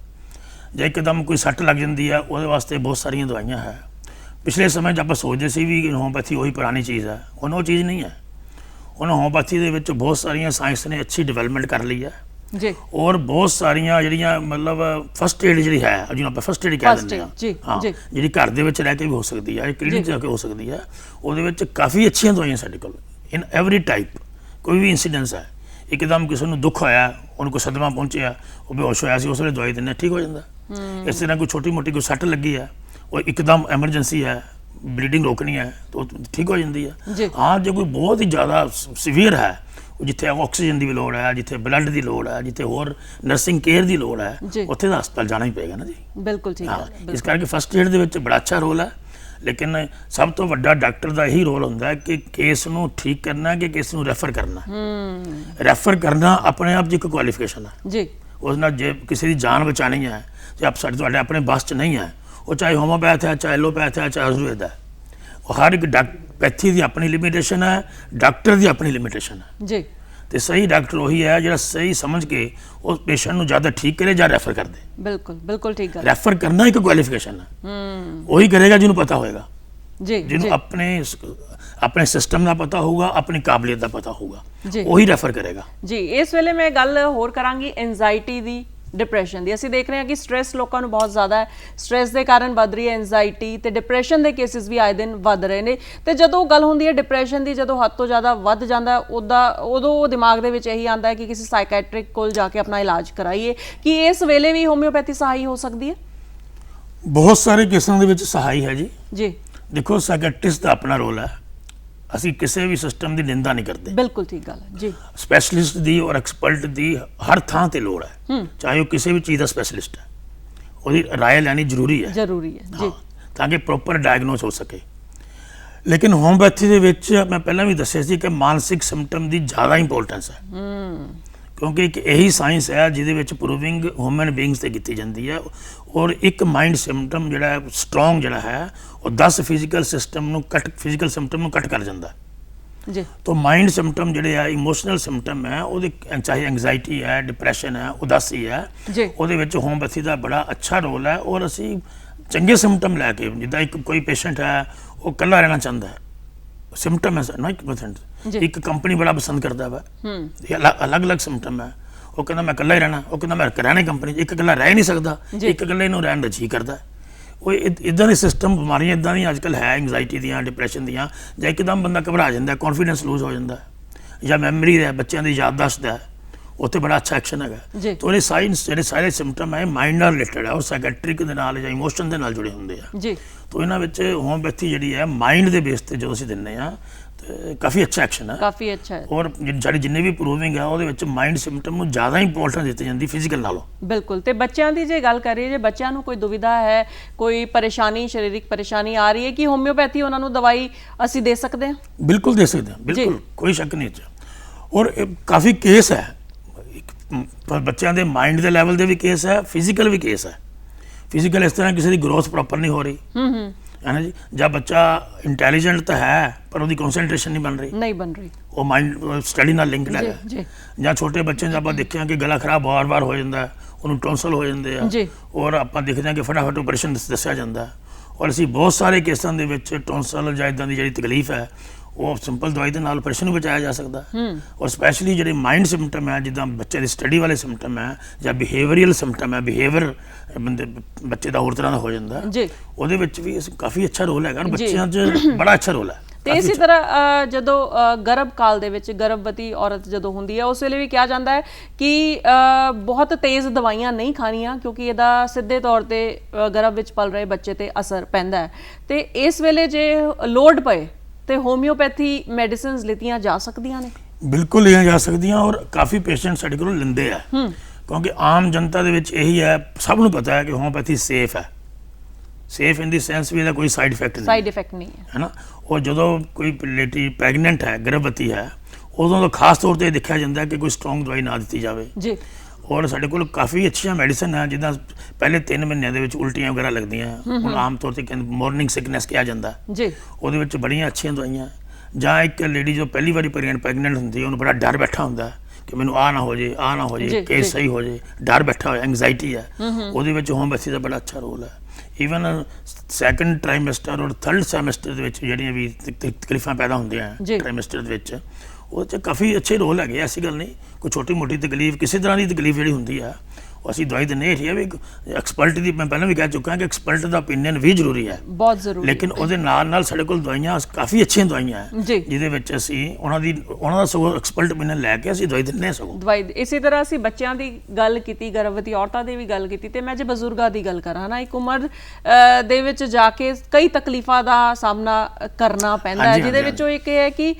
ਜੇ ਇੱਕਦਮ ਕੋਈ ਸੱਟ ਲੱਗ ਜਾਂਦੀ ਹੈ ਉਹਦੇ ਵਾਸਤੇ ਬਹੁਤ ਸਾਰੀਆਂ ਦਵਾਈਆਂ ਹੈ। ਪਿਛਲੇ ਸਮੇਂ 'ਚ ਆਪਾਂ ਸੋਚਦੇ ਸੀ ਵੀ ਹੋਮਿਓਪੈਥੀ ਉਹੀ ਪੁਰਾਣੀ ਚੀਜ਼ ਹੈ, ਹੁਣ ਉਹ ਚੀਜ਼ ਨਹੀਂ ਹੈ। ਹੁਣ ਹੋਮਿਓਪੈਥੀ ਦੇ ਵਿੱਚ ਬਹੁਤ ਸਾਰੀਆਂ ਸਾਇੰਸ ਨੇ ਅੱਛੀ ਡਿਵੈਲਪਮੈਂਟ ਕਰ ਲਈ ਹੈ, ਜੀ ਔਰ ਬਹੁਤ ਸਾਰੀਆਂ ਜਿਹੜੀਆਂ ਮਤਲਬ ਫਸਟ ਏਡ ਜਿਹੜੀ ਹੈ, ਜਿਹਨੂੰ ਆਪਾਂ ਫਸਟ ਏਡ ਕਹਿ First ਦਿੰਦੇ aid, ਜੀ, ਹਾਂ, ਜੀ। ਜਿਹੜੀ ਘਰ ਦੇ ਵਿੱਚ ਰਹਿ ਕੇ ਵੀ ਹੋ ਸਕਦੀ ਹੈ, ਕਲੀਨਿਕ ਜਾ ਕੇ ਹੋ ਸਕਦੀ ਹੈ, ਉਹਦੇ ਵਿੱਚ ਕਾਫੀ ਅੱਛੀਆਂ ਦਵਾਈਆਂ ਸਾਡੇ ਕੋਲ ਇਨ ਐਵਰੀ ਟਾਈਪ। ਕੋਈ ਵੀ ਇੰਸੀਡੈਂਸ ਹੈ, ਇੱਕਦਮ ਕਿਸੇ ਨੂੰ ਦੁੱਖ ਹੋਇਆ, ਉਹਨੂੰ ਕੋਈ ਸਦਮਾ ਪਹੁੰਚਿਆ, ਉਹ ਬੇਹੋਸ਼ ਹੋਇਆ ਸੀ, ਉਸ ਵੇਲੇ ਦਵਾਈ ਦਿੰਦੇ ਠੀਕ ਹੋ ਜਾਂਦਾ। ਇਸ ਤਰ੍ਹਾਂ ਕੋਈ ਛੋਟੀ ਮੋਟੀ ਕੋਈ ਸੱਟ ਲੱਗੀ ਹੈ, ਉਹ ਇੱਕਦਮ ਐਮਰਜੈਂਸੀ ਹੈ, ਬਲੀਡਿੰਗ ਰੋਕਣੀ ਹੈ, ਤਾਂ ਉਹ ਠੀਕ ਹੋ ਜਾਂਦੀ ਜੀ। ਹੈ। ਹਾਂ, ਜੇ ਕੋਈ ਬਹੁਤ ਹੀ ਜ਼ਿਆਦਾ ਸੀਵੀਅਰ ਹੈ, ਜਿੱਥੇ ਆਕਸੀਜਨ ਦੀ ਵੀ ਲੋੜ ਹੈ, ਜਿੱਥੇ ਬਲੱਡ ਦੀ ਲੋੜ ਹੈ, ਜਿੱਥੇ ਹੋਰ ਨਰਸਿੰਗ ਕੇਅਰ ਦੀ ਲੋੜ ਹੈ, ਜੀ। ਉੱਥੇ ਤਾਂ ਹਸਪਤਾਲ ਜਾਣਾ ਹੀ ਪਏਗਾ ਨਾ ਜੀ। ਬਿਲਕੁਲ ਠੀਕ ਹਾਂ, ਹੈ। ਇਸ ਕਰਕੇ ਫਸਟ ਏਡ ਦੇ ਵਿੱਚ ਬੜਾ ਅੱਛਾ ਰੋਲ ਹੈ, ਲੇਕਿਨ ਸਭ ਤੋਂ ਵੱਡਾ ਡਾਕਟਰ ਦਾ ਇਹੀ ਰੋਲ ਹੁੰਦਾ ਹੈ ਕਿ ਕੇਸ ਨੂੰ ਠੀਕ ਕਰਨਾ ਕਿ ਕੇਸ ਨੂੰ ਰੈਫਰ ਕਰਨਾ। ਰੈਫਰ ਕਰਨਾ ਆਪਣੇ ਆਪ 'ਚ ਇੱਕ ਕੁਆਲੀਫਿਕੇਸ਼ਨ ਹੈ। ਜੀ ਉਸ ਨਾਲ ਜੇ ਕਿਸੇ ਦੀ ਜਾਨ ਬਚਾਉਣੀ ਹੈ, ਜੇ ਤੁਹਾਡੇ ਆਪਣੇ ਬਸ 'ਚ ਨਹੀਂ ਹੈ, ਉਹ ਚਾਹੇ ਹੋਮੋਪੈਥ ਹੈ, ਚਾਹੇ ਐਲੋਪੈਥ ਹੈ, ਚਾਹੇ ਆਯੁਰਵੇਦ ਹੈ, ਉਹ ਹਰ ਇੱਕ ਪੈਥੀ ਦੀ ਆਪਣੀ ਲਿਮਿਟੇਸ਼ਨ ਹੈ, ਡਾਕਟਰ ਦੀ ਆਪਣੀ ਲਿਮਿਟੇਸ਼ਨ ਹੈ। ਜੀ ਤੇ ਸਹੀ ਡਾਕਟਰ ਉਹੀ ਹੈ ਜਿਹੜਾ ਸਹੀ ਸਮਝ ਕੇ ਉਸ ਪੇਸ਼ੈਂਟ ਨੂੰ ਜ਼ਿਆਦਾ ਠੀਕ ਕਰੇ ਜਾਂ ਰੈਫਰ ਕਰ ਦੇ। ਬਿਲਕੁਲ ਬਿਲਕੁਲ ਠੀਕ ਗੱਲ। ਰੈਫਰ ਕਰਨਾ ਇੱਕ ਕੁਆਲੀਫਿਕੇਸ਼ਨ ਹੈ। ਉਹੀ ਕਰੇਗਾ ਜਿਹਨੂੰ ਪਤਾ ਹੋਏਗਾ, ਜੀ ਜਿਹਨੂੰ ਆਪਣੇ ਸਿਸਟਮ ਦਾ ਪਤਾ ਹੋਊਗਾ, ਆਪਣੀ ਕਾਬਲੀਅਤ ਦਾ ਪਤਾ ਹੋਊਗਾ, ਜੀ। ਉਹੀ ਰੈਫਰ ਕਰੇਗਾ। ਜੀ ਇਸ ਵੇਲੇ ਮੈਂ ਗੱਲ ਹੋਰ ਕਰਾਂਗੀ ਐਂਜ਼ਾਈਟੀ ਦੀ, ਡਿਪਰੈਸ਼ਨ ਦੀ। ਅਸੀਂ ਦੇਖ ਰਹੇ ਹਾਂ ਕਿ ਸਟ੍ਰੈਸ ਲੋਕਾਂ ਨੂੰ ਬਹੁਤ ਜ਼ਿਆਦਾ ਹੈ, ਸਟ੍ਰੈਸ ਦੇ ਕਾਰਨ ਵੱਧ ਰਹੀ ਹੈ ਐਂਜ਼ਾਈਟੀ, ਤੇ ਡਿਪਰੈਸ਼ਨ ਦੇ ਕੇਸਿਸ ਵੀ ਆਏ ਦਿਨ ਵੱਧ ਰਹੇ ਨੇ। ਤੇ ਜਦੋਂ ਗੱਲ ਹੁੰਦੀ ਹੈ ਡਿਪਰੈਸ਼ਨ ਦੀ, ਜਦੋਂ ਹੱਦ ਤੋਂ ਜ਼ਿਆਦਾ ਵੱਧ ਜਾਂਦਾ ਉਦੋਂ ਦਿਮਾਗ ਦੇ ਵਿੱਚ ਇਹੀ ਆਉਂਦਾ ਹੈ ਕਿ ਕਿਸੇ ਸਾਈਕੈਟ੍ਰਿਕ ਕੋਲ ਜਾ ਕੇ ਆਪਣਾ ਇਲਾਜ ਕਰਾਈਏ। ਕਿ ਇਸ ਵੇਲੇ ਵੀ ਹੋਮਿਓਪੈਥੀ ਸਹਾਈ ਹੋ ਸਕਦੀ ਹੈ? ਬਹੁਤ ਸਾਰੇ ਕੇਸਾਂ ਦੇ ਵਿੱਚ ਸਹਾਈ ਹੈ ਜੀ। ਜੀ ਦੇਖੋ, ਸਾਈਕੈਟ੍ਰਿਸਟ ਦਾ ਆਪਣਾ ਰੋਲ ਹੈ, ਅਸੀਂ ਕਿਸੇ ਵੀ ਸਿਸਟਮ ਦੀ ਨਿੰਦਾ ਨਹੀਂ ਕਰਦੇ। ਬਿਲਕੁਲ ਠੀਕ ਗੱਲ ਹੈ ਜੀ। ਸਪੈਸ਼ਲਿਸਟ ਦੀ ਔਰ ਐਕਸਪਰਟ ਦੀ ਹਰ ਥਾਂ ਤੇ ਲੋੜ ਹੈ, ਚਾਹੇ ਉਹ ਕਿਸੇ ਵੀ ਚੀਜ਼ ਦਾ ਸਪੈਸ਼ਲਿਸਟ ਹੈ, ਉਹਦੀ ਰਾਏ ਲੈਣੀ ਜ਼ਰੂਰੀ ਹੈ। ਜ਼ਰੂਰੀ ਹੈ ਜੀ। ਤਾਂ ਕਿ ਪ੍ਰੋਪਰ ਡਾਇਗਨੋਸ ਹੋ ਸਕੇ। ਲੇਕਿਨ ਹੋਮਿਓਪੈਥੀ ਦੇ ਵਿੱਚ ਮੈਂ ਪਹਿਲਾਂ ਵੀ ਦੱਸਿਆ ਸੀ ਕਿ ਮਾਨਸਿਕ ਸਿੰਪਟਮ ਦੀ ਜ਼ਿਆਦਾ ਇੰਪੋਰਟੈਂਸ ਹੈ, ਕਿਉਂਕਿ ਇੱਕ ਇਹੀ ਸਾਇੰਸ ਹੈ ਜਿਹਦੇ ਵਿੱਚ ਪ੍ਰੂਵਿੰਗ ਹਿਊਮਨ ਬੀਇੰਗਸ ਤੇ ਕੀਤੀ ਜਾਂਦੀ ਹੈ, ਔਰ ਇੱਕ ਮਾਈਂਡ ਸਿੰਪਟਮ ਜਿਹੜਾ ਹੈ ਸਟਰੋਂਗ ਜਿਹੜਾ ਹੈ ਉਹ 10 ਫਿਜ਼ੀਕਲ ਸਿੰਪਟਮ ਨੂੰ ਕੱਟ ਕਰ ਜਾਂਦਾ ਹੈ। ਜੀ तो माइंड सिम्पटम ਜਿਹੜੇ ਆ ਇਮੋਸ਼ਨਲ ਸਿਮਟਮ ਹੈ, ਉਹਦੇ ਚਾਹੇ ਐਂਗਜ਼ਾਇਟੀ ਹੈ, ਡਿਪਰੈਸ਼ਨ ਹੈ, ਉਦਾਸੀ ਹੈ, ਜੀ। ਉਹਦੇ ਵਿੱਚ ਹੋਮਿਓਪੈਥੀ ਦਾ ਬੜਾ ਅੱਛਾ ਰੋਲ ਹੈ। ਔਰ ਅਸੀਂ ਚੰਗੇ ਸਿਮਟਮ ਲੈ ਕੇ, ਜਿੱਦਾਂ ਇੱਕ ਕੋਈ ਪੇਸ਼ੈਂਟ ਹੈ ਉਹ ਇਕੱਲਾ ਰਹਿਣਾ ਚਾਹੁੰਦਾ ਹੈ, ਸਿਮਟਮ ਹੈ ਨਾ 1%, ਇੱਕ ਕੰਪਨੀ ਬੜਾ ਪਸੰਦ ਕਰਦਾ ਵਾ, ਇਹ ਅਲੱਗ-ਅਲੱਗ ਸਿਮਟਮ ਹੈ। ਉਹ ਕਹਿੰਦਾ ਮੈਂ ਇਕੱਲਾ ਹੀ ਰਹਿਣਾ, ਉਹ ਕਹਿੰਦਾ ਮੈਂ ਰਹਿਣਾ ਕੰਪਨੀ 'ਚ, ਇੱਕ ਇਕੱਲਾ ਰਹਿ ਨਹੀਂ ਸਕਦਾ, ਇੱਕ ਇਕੱਲੇ ਨੂੰ ਰਹਿਣ ਦਾ ਜੀ ਕਰਦਾ। ਉਹ ਇੱਦਾਂ ਦੇ ਸਿਸਟਮ, ਬਿਮਾਰੀਆਂ ਇੱਦਾਂ ਦੀਆਂ ਅੱਜ ਕੱਲ੍ਹ ਹੈ, ਐਂਗਜ਼ਾਇਟੀ ਦੀਆਂ, ਡਿਪਰੈਸ਼ਨ ਦੀਆਂ, ਜਾਂ ਇੱਕਦਮ ਬੰਦਾ ਘਬਰਾ ਜਾਂਦਾ, ਕੌਨਫੀਡੈਂਸ ਲੂਜ਼ ਹੋ ਜਾਂਦਾ, ਜਾਂ ਮੈਮਰੀ ਹੈ, ਬੱਚਿਆਂ ਦੀ ਯਾਦਦਾਸ਼ਤ ਹੈ, ਉੱਥੇ ਬੜਾ ਅੱਛਾ ਐਕਸ਼ਨ ਹੈਗਾ। ਤਾਂ ਉਹਦੇ ਸਾਇੰਸ ਜਿਹੜੇ ਸਾਰੇ ਸਿਮਟਮ ਹੈ ਮਾਈਂਡ ਨਾਲ ਰਿਲੇਟਡ ਹੈ, ਉਹ ਸਾਈਕੈਟ੍ਰਿਕ ਦੇ ਨਾਲ ਜਾਂ ਇਮੋਸ਼ਨ ਦੇ ਨਾਲ ਜੁੜੇ ਹੁੰਦੇ ਆ ਜੀ। ਤਾਂ ਇਹਨਾਂ ਵਿੱਚ ਹੋਮਿਓਪੈਥੀ ਜਿਹੜੀ ਹੈ ਮਾਈਂਡ ਦੇ ਬੇਸ ਤੇ ਜਦੋਂ ਅਸੀਂ ਦਿੰਦੇ ਆ ਤੇ ਕਾਫੀ ਅੱਛਾ ਐਕਸ਼ਨ ਹੈ, ਕਾਫੀ ਅੱਛਾ ਹੈ। ਔਰ ਸਾਡੀ ਜਿੰਨੇ ਵੀ ਪ੍ਰੂਵਿੰਗ ਹੈ ਉਹਦੇ ਵਿੱਚ ਮਾਈਂਡ ਸਿਮਟਮ ਨੂੰ ਜ਼ਿਆਦਾ ਇੰਪੋਰਟੈਂਸ ਦਿੱਤੀ ਜਾਂਦੀ ਫਿਜ਼ੀਕਲ ਨਾਲੋਂ। ਬਿਲਕੁਲ। ਤੇ ਬੱਚਿਆਂ ਦੀ ਜੇ ਗੱਲ ਕਰੀਏ, ਜੇ ਬੱਚਿਆਂ ਨੂੰ ਕੋਈ ਦੁਵਿਧਾ ਹੈ, ਕੋਈ ਪਰੇਸ਼ਾਨੀ, ਸਰੀਰਕ ਪਰੇਸ਼ਾਨੀ ਆ ਰਹੀ ਹੈ, ਕਿ ਹੋਮਿਓਪੈਥੀ ਉਹਨਾਂ ਨੂੰ ਦਵਾਈ ਅਸੀਂ ਦੇ ਸਕਦੇ ਹਾਂ? ਬਿਲਕੁਲ ਦੇ ਸਕਦੇ ਹਾਂ, ਬਿਲਕੁਲ ਕੋਈ ਸ਼ੱਕ ਨਹੀਂ। ਔਰ ਕਾਫੀ ਕੇਸ ਹੈ, ਬੱਚਿਆਂ ਦੇ ਮਾਈਂਡ ਦੇ ਲੈਵਲ ਦੇ ਵੀ ਕੇਸ ਹੈ, ਫਿਜ਼ੀਕਲ ਵੀ ਕੇਸ ਹੈ। ਫਿਜ਼ੀਕਲ ਇਸ ਤਰ੍ਹਾਂ ਕਿਸੇ ਦੀ ਗਰੋਥ ਪ੍ਰੋਪਰ ਨਹੀਂ ਹੋ ਰਹੀ ਹੈ ਨਾ ਜੀ, ਜਾਂ ਬੱਚਾ ਇੰਟੈਲੀਜੈਂਟ ਤਾਂ ਹੈ ਪਰ ਉਹਦੀ ਕਨਸੈਂਟਰੇਸ਼ਨ ਨਹੀਂ ਬਣ ਰਹੀ, ਉਹ ਮਾਈਂਡ ਸਟੱਡੀ ਨਾਲ ਲਿੰਕਡ ਹੈਗਾ। ਜਾਂ ਛੋਟੇ ਬੱਚੇ ਨੂੰ ਆਪਾਂ ਦੇਖਿਆ ਕਿ ਗਲਾ ਖਰਾਬ ਵਾਰ-ਵਾਰ ਹੋ ਜਾਂਦਾ, ਉਹਨੂੰ ਟੌਂਸਲ ਹੋ ਜਾਂਦੇ ਆ, ਔਰ ਆਪਾਂ ਦੇਖਦੇ ਹਾਂ ਕਿ ਫਟਾਫਟ ਆਪਰੇਸ਼ਨ ਦੱਸਿਆ ਜਾਂਦਾ, ਔਰ ਅਸੀਂ ਬਹੁਤ ਸਾਰੇ ਕੇਸਾਂ ਦੇ ਵਿੱਚ ਟੌਂਸਲ ਜਾਂ ਇੱਦਾਂ ਦੀ ਜਿਹੜੀ ਤਕਲੀਫ ਹੈ ਉਹ ਸਿੰਪਲ ਦਵਾਈ ਦੇ ਨਾਲ ਆਪਰੇਸ਼ਨ ਨੂੰ ਬਚਾਇਆ ਜਾ ਸਕਦਾ ਹੈ। ਔਰ ਸਪੈਸ਼ਲੀ ਜਿਹੜੇ ਮਾਈਂਡ ਸਿੰਪਟਮ ਹੈ, ਜਿੱਦਾਂ ਬੱਚੇ ਦੀ ਸਟੱਡੀ ਵਾਲੇ ਸਿੰਪਟਮ ਹੈ ਜਾਂ ਬਿਹੇਵੀਅਰਲ ਸਿੰਪਟਮ ਹੈ, ਬਿਹੇਵੀਅਰ ਬੱਚੇ ਦਾ ਹੋਰ ਤਰ੍ਹਾਂ ਦਾ ਹੋ ਜਾਂਦਾ ਜੀ, ਉਹਦੇ ਵਿੱਚ ਵੀ ਕਾਫੀ ਅੱਛਾ ਰੋਲ ਹੈਗਾ, ਬੱਚਿਆਂ 'ਚ ਬੜਾ ਅੱਛਾ ਰੋਲ ਹੈ। ਤੇ ਇਸੇ ਤਰ੍ਹਾਂ ਜਦੋਂ ਗਰਭ ਕਾਲ ਦੇ ਵਿੱਚ ਗਰਭਵਤੀ ਔਰਤ ਜਦੋਂ ਹੁੰਦੀ ਹੈ ਉਸ ਵੇਲੇ ਵੀ ਕਿਹਾ ਜਾਂਦਾ ਹੈ ਕਿ ਬਹੁਤ ਤੇਜ਼ ਦਵਾਈਆਂ ਨਹੀਂ ਖਾਣੀਆਂ, ਕਿਉਂਕਿ ਇਹਦਾ ਸਿੱਧੇ ਤੌਰ ਤੇ ਗਰਭ ਵਿੱਚ ਪਲ ਰਹੇ ਬੱਚੇ ਤੇ ਅਸਰ ਪੈਂਦਾ ਹੈ। ਤੇ ਇਸ ਵੇਲੇ ਜੇ ਲੋਡ ਪਏ ਤੇ ਹੋਮਿਓਪੈਥੀ ਮੈਡੀਸਿਨਸ ਲਿੱਤੀਆਂ ਜਾ ਸਕਦੀਆਂ ਨੇ? ਬਿਲਕੁਲ ਲਿਆ ਜਾ ਸਕਦੀਆਂ, ਔਰ ਕਾਫੀ ਪੇਸ਼ੈਂਟ ਸਾਡੇ ਕੋਲ ਲੈਂਦੇ ਆ, ਕਿਉਂਕਿ ਆਮ ਜਨਤਾ ਦੇ ਵਿੱਚ ਇਹੀ ਹੈ, ਸਭ ਨੂੰ ਪਤਾ ਹੈ ਕਿ ਹੋਮਿਓਪੈਥੀ ਸੇਫ ਹੈ। ਸੇਫ ਇਨ ਦੀ ਸੈਂਸ ਵੀ ਇਹਦਾ ਕੋਈ ਸਾਈਡ ਇਫੈਕਟ ਨਹੀਂ ਹੈ ਨਾ। ਔਰ ਜਦੋਂ ਕੋਈ ਲੇਡੀ ਪ੍ਰੈਗਨੈਂਟ ਹੈ, ਗਰਭਵਤੀ ਹੈ, ਉਦੋਂ ਤਾਂ ਖਾਸ ਤੌਰ ਤੇ ਦੇਖਿਆ ਜਾਂਦਾ ਕਿ ਕੋਈ ਸਟਰੋਂਗ ਦਵਾਈ ਨਾ ਦਿੱਤੀ ਜਾਵੇ ਜੀ। ਔਰ ਸਾਡੇ ਕੋਲ ਕਾਫੀ ਅੱਛੀਆਂ ਮੈਡੀਸਨ ਹੈ, ਜਿੱਦਾਂ ਪਹਿਲੇ 3 ਮਹੀਨਿਆਂ ਦੇ ਵਿੱਚ ਉਲਟੀਆਂ ਵਗੈਰਾ ਲੱਗਦੀਆਂ, ਹੁਣ ਆਮ ਤੌਰ ਤੇ ਮਾਰਨਿੰਗ ਸਿਕਨੈਸ ਕਿਹਾ ਜਾਂਦਾ ਜੀ, ਉਹਦੇ ਵਿੱਚ ਬੜੀਆਂ ਅੱਛੀਆਂ ਦਵਾਈਆਂ। ਜਾਂ ਇੱਕ ਲੇਡੀ ਜੋ ਪਹਿਲੀ ਵਾਰੀ ਪ੍ਰੈਗਨੈਂਟ ਹੁੰਦੀ ਹੈ, ਉਹਨੂੰ ਬੜਾ ਡਰ ਬੈਠਾ ਹੁੰਦਾ ਕਿ ਮੈਨੂੰ ਆਹ ਨਾ ਹੋ ਜੇ, ਆਹ ਨਾ ਹੋ ਜੇ, ਕੇਸ ਸਹੀ ਹੋ ਜੇ, ਡਰ ਬੈਠਾ ਹੋਇਆ, ਐਂਗਜ਼ਾਇਟੀ ਹੈ, ਉਹਦੇ ਵਿੱਚ ਹੋਮਿਓਪੈਥੀ ਦਾ ਬੜਾ ਅੱਛਾ ਰੋਲ ਹੈ। ਈਵਨ ਸੈਕੰਡ ਟ੍ਰਾਈਮੈਸਟਰ ਔਰ ਥਰਡ ਸੈਮੈਸਟਰ ਦੇ ਵਿੱਚ ਜਿਹੜੀਆਂ ਵੀ ਤਕਲੀਫਾਂ ਪੈਦਾ ਹੁੰਦੀਆਂ ਟ੍ਰਾਈਮੈਸਟਰ ਦੇ ਵਿੱਚ, ਉਹਦੇ 'ਚ ਕਾਫੀ ਅੱਛੇ ਰੋਲ ਹੈਗੇ, ਐਸੀ ਗੱਲ ਨਹੀਂ। ਕੋਈ ਛੋਟੀ ਮੋਟੀ ਤਕਲੀਫ, ਕਿਸੇ ਤਰ੍ਹਾਂ ਦੀ ਤਕਲੀਫ ਜਿਹੜੀ ਹੁੰਦੀ ਆ, ਉਹ ਅਸੀਂ ਦਵਾਈ ਦਿੰਦੇ ਇਹ ਹੈ ਵੀ ਐਕਸਪਰਟ ਦੀ, ਮੈਂ ਪਹਿਲਾਂ ਵੀ ਕਹਿ ਚੁੱਕਾ ਕਿ ਐਕਸਪਰਟ ਦਾ ਓਪੀਨੀਅਨ ਵੀ ਜ਼ਰੂਰੀ ਹੈ, ਬਹੁਤ ਜ਼ਰੂਰੀ, ਲੇਕਿਨ ਉਹਦੇ ਨਾਲ ਨਾਲ ਸਾਡੇ ਕੋਲ ਦਵਾਈਆਂ ਕਾਫੀ ਅੱਛੀਆਂ ਦਵਾਈਆਂ ਹੈ ਜਿਹਦੇ ਵਿੱਚ ਅਸੀਂ ਉਹਨਾਂ ਦਾ ਸਗੋਂ ਐਕਸਪਰਟ ਓਪੀਨੀਅਨ ਲੈ ਕੇ ਅਸੀਂ ਦਵਾਈ ਦਿੰਦੇ ਹਾਂ। ਸਗੋਂ ਦਵਾਈ ਇਸੇ ਤਰ੍ਹਾਂ ਅਸੀਂ ਬੱਚਿਆਂ ਦੀ ਗੱਲ ਕੀਤੀ, ਗਰਭਵਤੀ ਔਰਤਾਂ ਦੀ ਵੀ ਗੱਲ ਕੀਤੀ, ਤੇ ਮੈਂ ਜੇ ਬਜ਼ੁਰਗਾਂ ਦੀ ਗੱਲ ਕਰਾਂ ਨਾ, ਇੱਕ ਉਮਰ ਦੇ ਵਿੱਚ ਜਾ ਕੇ ਕਈ ਤਕਲੀਫਾਂ ਦਾ ਸਾਹਮਣਾ ਕਰਨਾ ਪੈਂਦਾ ਹੈ, ਜਿਹਦੇ ਵਿੱਚੋਂ ਇੱਕ ਇਹ ਹੈ ਕਿ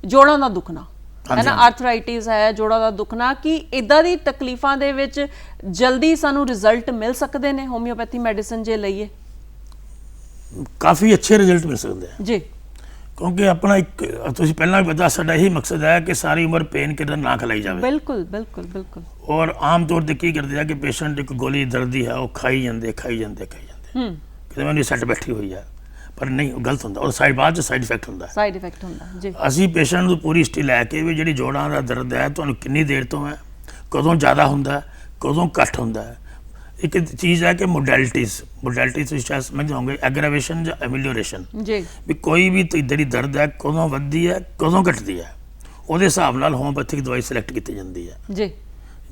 ਜੋੜਾਂ ਦਾ ਦੁਖਣਾ ਹੈ ਨਾ, ਆਰਥਰਾਈਟਿਸ ਹੈ, ਜੋੜਾਂ ਦਾ ਦੁਖਣਾ, ਕਿ ਇਦਾਂ ਦੀ ਤਕਲੀਫਾਂ ਦੇ ਵਿੱਚ ਜਲਦੀ ਸਾਨੂੰ ਰਿਜ਼ਲਟ ਮਿਲ ਸਕਦੇ ਨੇ ਹੋਮਿਓਪੈਥੀ ਮੈਡੀਸਨ ਜੇ ਲਈਏ? ਕਾਫੀ ਅੱਛੇ ਰਿਜ਼ਲਟ ਮਿਲ ਸਕਦੇ ਆ ਜੀ, ਕਿਉਂਕਿ ਆਪਣਾ ਇੱਕ ਤੁਸੀਂ ਪਹਿਲਾਂ ਵੀ ਪਤਾ, ਸਾਡਾ ਇਹੀ ਮਕਸਦ ਹੈ ਕਿ ਸਾਰੀ ਉਮਰ ਪੇਨ ਕਿਲਰ ਨਾ ਖਲਾਈ ਜਾਵੇ। ਬਿਲਕੁਲ ਬਿਲਕੁਲ ਬਿਲਕੁਲ। ਔਰ ਆਮ ਤੌਰ ਤੇ ਕੀ ਕਰਦੇ ਆ ਕਿ ਪੇਸ਼ੈਂਟ ਇੱਕ ਗੋਲੀ ਦਰਦ ਦੀ ਹੈ ਉਹ ਖਾਈ ਜਾਂਦੇ ਕਿਤੇ ਮੈਨੂੰ ਸੱਟ ਬੈਠੀ ਹੋਈ ਹੈ, ਪਰ ਨਹੀਂ, ਉਹ ਗਲਤ ਹੁੰਦਾ, ਔਰ ਬਾਅਦ 'ਚ ਸਾਈਡ ਇਫੈਕਟ ਹੁੰਦਾ ਜੀ। ਅਸੀਂ ਪੇਸ਼ੈਂਟ ਨੂੰ ਪੂਰੀ ਹਿਸਟਰੀ ਲੈ ਕੇ ਵੀ ਜਿਹੜੀ ਜੋੜਾਂ ਦਾ ਦਰਦ ਹੈ ਤੁਹਾਨੂੰ ਕਿੰਨੀ ਦੇਰ ਤੋਂ ਹੈ, ਕਦੋਂ ਜ਼ਿਆਦਾ ਹੁੰਦਾ, ਕਦੋਂ ਘੱਟ ਹੁੰਦਾ ਹੈ। ਇੱਕ ਚੀਜ਼ ਹੈ ਕਿ ਮੋਡੈਲਿਟੀਜ਼ ਤੁਸੀਂ ਸ਼ਾਇਦ ਸਮਝਦੇ ਹੋਗੇ, ਐਗਰਾਵੇਸ਼ਨ ਜਾਂ ਐਮੀਲੀਓਰੇਸ਼ਨ ਜੀ, ਵੀ ਕੋਈ ਵੀ ਜਿਹੜੀ ਦਰਦ ਹੈ ਕਦੋਂ ਵੱਧਦੀ ਹੈ, ਕਦੋਂ ਘਟਦੀ ਹੈ, ਉਹਦੇ ਹਿਸਾਬ ਨਾਲ ਹੋਮਿਓਪੈਥਿਕ ਦਵਾਈ ਸਿਲੈਕਟ ਕੀਤੀ ਜਾਂਦੀ ਹੈ ਜੀ,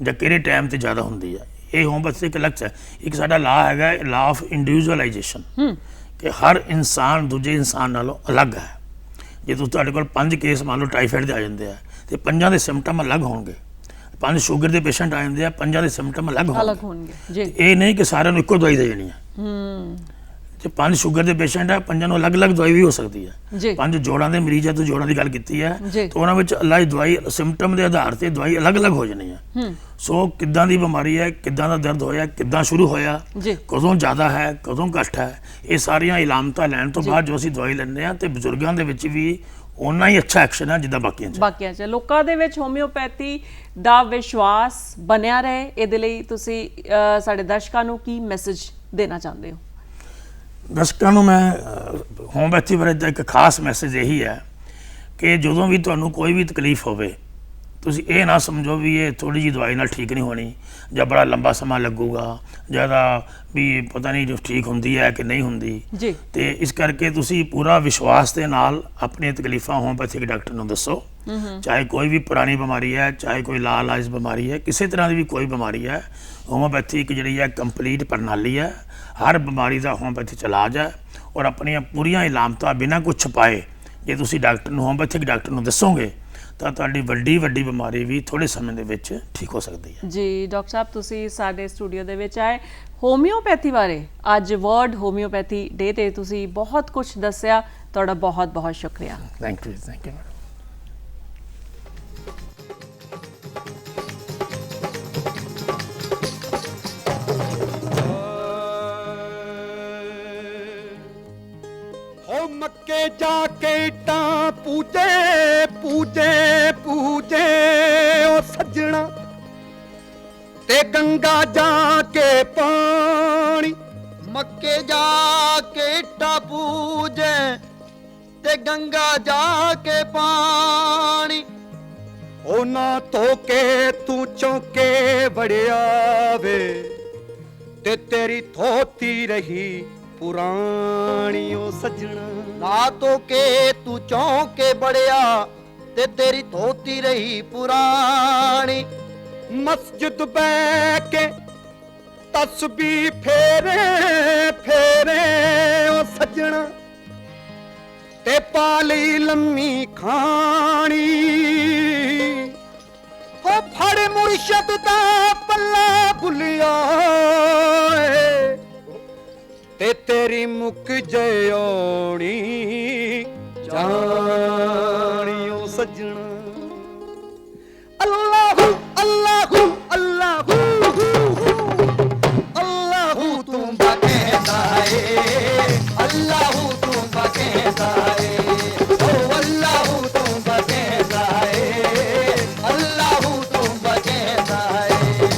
ਜਾਂ ਕਿਹੜੇ ਟਾਈਮ ਤੇ ਜ਼ਿਆਦਾ ਹੁੰਦੀ ਹੈ। ਇਹ ਹੋਮਿਓਪੈਥੀ ਇੱਕ ਲਕਸ਼ ਹੈ। ਇੱਕ ਸਾਡਾ ਲਾ ਹੈਗਾ, ਲਾ ਆਫ ਇੰਡੀਵਿਜੂਅਲਾਈਜੇਸ਼ਨ, ਕਿ ਹਰ ਇਨਸਾਨ ਦੂਜੇ ਇਨਸਾਨ ਨਾਲੋਂ ਅਲੱਗ ਹੈ। ਜੇ ਤੁਹਾਡੇ ਕੋਲ 5 ਕੇਸ ਮੰਨ ਲਓ ਟਾਈਫਾਇਡ ਦੇ ਆ ਜਾਂਦੇ ਆ, ਤੇ 5 ਦੇ ਸਿੰਪਟਮ ਅਲੱਗ ਹੋਣਗੇ। 5 ਸ਼ੂਗਰ ਦੇ ਪੇਸ਼ੈਂਟ ਆ ਜਾਂਦੇ ਆ, 5 ਦੇ ਸਿੰਪਟਮ ਅਲੱਗ ਹੋਣਗੇ ਜੀ। ਇਹ ਨਹੀਂ ਕਿ ਸਾਰਿਆਂ ਨੂੰ ਇੱਕੋ ਦਵਾਈ ਦੇ ਦੇਣੀ ਹੈ। ਜੇ 5 ਸ਼ੂਗਰ ਦੇ ਪੇਸ਼ੈਂਟ ਆ, 5 ਨੂੰ ਅਲੱਗ-ਅਲੱਗ ਦਵਾਈ ਵੀ ਹੋ ਸਕਦੀ ਹੈ। 5 ਜੋੜਾਂ ਦੇ ਮਰੀਜ਼ ਆ, ਤੂੰ ਜੋੜਾਂ ਦੀ ਗੱਲ ਕੀਤੀ ਹੈ, ਤਾਂ ਉਹਨਾਂ ਵਿੱਚ ਅਲੱਗ ਦਵਾਈ ਸਿੰਪਟਮ ਦੇ ਆਧਾਰ ਤੇ ਦਵਾਈ ਅਲੱਗ-ਅਲੱਗ ਹੋ ਜਾਣੀ ਹੈ। ਸੋ ਕਿੱਦਾਂ ਦੀ ਬਿਮਾਰੀ ਹੈ, ਕਿੱਦਾਂ ਦਾ ਦਰਦ ਹੋਇਆ, ਕਿੱਦਾਂ ਸ਼ੁਰੂ ਹੋਇਆ, ਕਦੋਂ ਜ਼ਿਆਦਾ ਹੈ, ਕਦੋਂ ਘੱਟ ਹੈ, ਇਹ ਸਾਰੀਆਂ ਇਲਾਮਤਾਂ ਲੈਣ ਤੋਂ ਬਾਅਦ ਜੋ ਅਸੀਂ ਦਵਾਈ ਲੈਂਦੇ ਹਾਂ, ਤੇ ਬਜ਼ੁਰਗਾਂ ਦੇ ਵਿੱਚ ਵੀ ਉਨਾ ਹੀ ਅੱਛਾ ਐਕਸ਼ਨ ਹੈ ਜਿੱਦਾਂ ਬਾਕੀਆਂ 'ਚ। ਲੋਕਾਂ ਦੇ ਵਿੱਚ ਹੋਮਿਓਪੈਥੀ ਦਾ ਵਿਸ਼ਵਾਸ ਬਣਿਆ ਰਹੇ, ਇਹਦੇ ਲਈ ਤੁਸੀਂ ਸਾਡੇ ਦਰਸ਼ਕਾਂ ਨੂੰ ਕੀ ਮੈਸੇਜ ਦੇਣਾ ਚਾਹੁੰਦੇ ਹੋ? ਦਰਸ਼ਕਾਂ ਨੂੰ ਮੈਂ ਹੋਮਿਓਪੈਥੀ ਬਾਰੇ ਦਾ ਇੱਕ ਖਾਸ ਮੈਸੇਜ ਇਹੀ ਹੈ ਕਿ ਜਦੋਂ ਵੀ ਤੁਹਾਨੂੰ ਕੋਈ ਵੀ ਤਕਲੀਫ ਹੋਵੇ, ਤੁਸੀਂ ਇਹ ਨਾ ਸਮਝੋ ਵੀ ਇਹ ਥੋੜ੍ਹੀ ਜਿਹੀ ਦਵਾਈ ਨਾਲ ਠੀਕ ਨਹੀਂ ਹੋਣੀ, ਜਾਂ ਬੜਾ ਲੰਬਾ ਸਮਾਂ ਲੱਗੂਗਾ, ਜ਼ਿਆਦਾ ਵੀ ਪਤਾ ਨਹੀਂ ਠੀਕ ਹੁੰਦੀ ਹੈ ਕਿ ਨਹੀਂ ਹੁੰਦੀ ਜੀ। ਤੇ ਇਸ ਕਰਕੇ ਤੁਸੀਂ ਪੂਰਾ ਵਿਸ਼ਵਾਸ ਦੇ ਨਾਲ ਆਪਣੀਆਂ ਤਕਲੀਫਾਂ ਹੋਮਿਓਪੈਥਿਕ ਡਾਕਟਰ ਨੂੰ ਦੱਸੋ। ਚਾਹੇ ਕੋਈ ਵੀ ਪੁਰਾਣੀ ਬਿਮਾਰੀ ਹੈ, ਚਾਹੇ ਕੋਈ ਲਾਇਲਾਜ ਬਿਮਾਰੀ ਹੈ, ਕਿਸੇ ਤਰ੍ਹਾਂ ਦੀ ਵੀ ਕੋਈ ਬਿਮਾਰੀ ਹੈ, ਹੋਮਿਓਪੈਥੀ ਇੱਕ ਜਿਹੜੀ ਹੈ ਕੰਪਲੀਟ ਪ੍ਰਣਾਲੀ ਹੈ। ਹਰ ਬਿਮਾਰੀ ਦਾ ਹੋਮਿਓਪੈਥੀ 'ਚ ਇਲਾਜ ਹੈ, ਔਰ ਆਪਣੀਆਂ ਪੂਰੀਆਂ ਇਲਾਮਤਾਂ ਬਿਨਾਂ ਕੁਝ ਛੁਪਾਏ ਜੇ ਤੁਸੀਂ ਡਾਕਟਰ ਨੂੰ, ਹੋਮਿਓਪੈਥਿਕ ਡਾਕਟਰ ਨੂੰ ਦੱਸੋਗੇ, ਤਾਂ ਤੁਹਾਡੀ ਵੱਡੀ ਬਿਮਾਰੀ ਵੀ ਥੋੜੇ ਸਮੇਂ ਦੇ ਵਿੱਚ ਠੀਕ ਹੋ ਸਕਦੀ ਹੈ ਜੀ। ਡਾਕਟਰ ਸਾਹਿਬ, ਤੁਸੀਂ ਸਾਡੇ ਸਟੂਡੀਓ ਦੇ ਵਿੱਚ ਆਏ, ਹੋਮਿਓਪੈਥੀ ਬਾਰੇ ਅੱਜ ਵਰਲਡ ਹੋਮਿਓਪੈਥੀ ਡੇ ਤੇ ਤੁਸੀਂ ਬਹੁਤ ਕੁਝ ਦੱਸਿਆ, ਤੁਹਾਡਾ ਬਹੁਤ ਬਹੁਤ ਸ਼ੁਕਰੀਆ। Thank you. मक्के जाके टां पूजे पूजे पूजे ओ सजना, ते गंगा जाके पानी, मक्के जाके टां पूजे ते गंगा जाके पानी, ओ ना तो के तू चौके बड़िया वे, ते तेरी धोती रही ਪੁਰਾਣੀ ਓ ਸੱਜਣਾ ਨਾ ਤੋ ਕੇ ਤੂੰ ਚੌਂਕੇ ਬੜਿਆ ਤੇ ਤੇਰੀ ਧੋਤੀ ਰਹੀ ਪੁਰਾਣੀ ਮਸਜਿਦ ਬੈ ਕੇ ਤਸਬੀਹ ਫੇਰੇ ਫੇਰੇ ਓ ਸੱਜਣਾ ਤੇ ਪਾਲੀ ਲੰਮੀ ਖਾਣੀ ਹੋ ਫੜ ਮੁਰਸ਼ਦ ਦਾ ਪੱਲਾ ਭੁੱਲਿਆ ਏ ਤੇ ਤੇਰੀ ਮੁੱਕ ਜਿਉਣੀ ਜਾਣੀ ਓ ਸੱਜਣਾ ਅੱਲਾਹੂ ਅੱਲਾਹੂ ਅੱਲਾਹੂ ਅੱਲਾਹੂ ਤੂੰ ਬਕੈਦਾ ਏ ਅੱਲਾਹੂ ਤੂੰ ਬਕੈਦਾ ਏ ਓ ਅੱਲਾਹੂ ਤੂੰ ਬਕੈਦਾ ਏ ਅੱਲਾਹੂ ਤੂੰ ਬਕੈਦਾ ਏ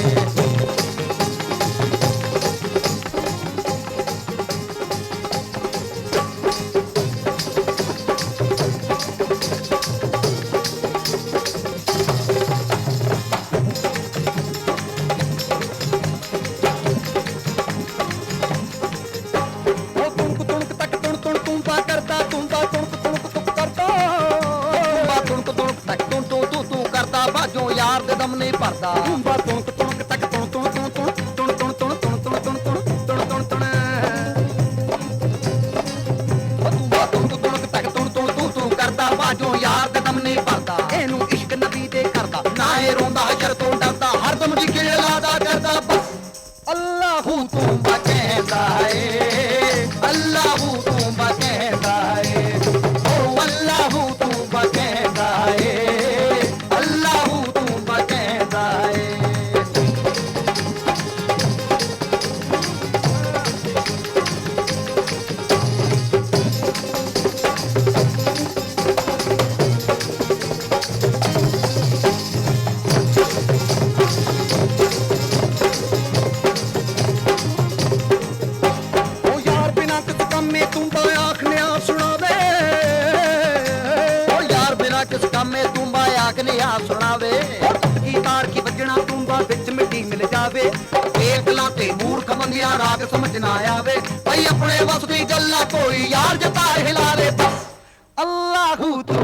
ਯਾਰ ਦੇ ਦਮ ਨਹੀਂ ਭਰਦਾ ਬਾ ਤੁਣਕ ਤੁਣਕ ਤੱਕ ਤੁਣ ਤੁਣ ਤੁਣ ਤੁਣ ਤੁਣ ਤੁਣ ਤੁਣ ਤੁਣ ਤੁਣ ਤੁਣ ਤੁਣ ਤੁਣ ਤੁਣ ਤੂੰ ਬਾ ਤੁਣਕ ਤੁਣਕ ਤੱਕ ਤੁਣ ਤੁਣ ਤੂੰ ਤੂੰ ਕਰਦਾ ਬਾਜੋ ਯਾਰ ਦੇ ਦਮ ਨਹੀਂ ਭਰਦਾ ਇਹਨੂੰ ਇਸ਼ਕ ਨਬੀ ਦੇ ਕਰਦਾ ਨਾ ਇਹ ਰੋਂਦਾ ਹਸ਼ਰ ਤੋਂ ਡਰਦਾ ਹਰ ਦਮ ਦੀ ਕਿਲ ਲਾਦਾ ਕਰਦਾ ਬਸ ਅੱਲਾਹੂ ਤੂੰ ਬਕੈਦਾ ਏ ਅੱਲਾਹੂ ਤੂੰ ਬਕੈਦਾ ਏ ਓ ਅੱਲਾਹੂ ਤੂੰ ਬਕੈਦਾ ਏ ਅੱਲਾਹੂ ਤੂੰ ਬਕੈਦਾ ਏ ਓ ਯਾਰ ਬਿਨਾ ਕਿਸ ਕੰਮੇ ਤੂੰ ਬਾ ਆਖਣਿਆ ਸੁਣਾਵੇ ਓ ਯਾਰ ਬਿਨਾ ਕਿਸ ਕੰਮੇ ਤੂੰ ਬਾ ਆਖਣਿਆ ਸੁਣਾਵੇ ਕੀ ਤਾਰ ਕੀ ਵੱਜਣਾ ਤੂੰ ਬਾ ਵਿੱਚ ਮਿੱਟੀ ਮਿਲ ਜਾਵੇ ਏਕਲਾ ਤੇ ਮੂਰਖ ਬੰਦਿਆ ਰਾਗ ਸਮਝ ਨਾ ਆਵੇ ਭਈ ਆਪਣੇ ਵਸ ਦੀ ਗੱਲਾਂ ਕੋਈ ਯਾਰ ਜਤਾ ਹਿਲਾਵੇ ਬਸ ਅੱਲਾਹੂ ਤੂੰ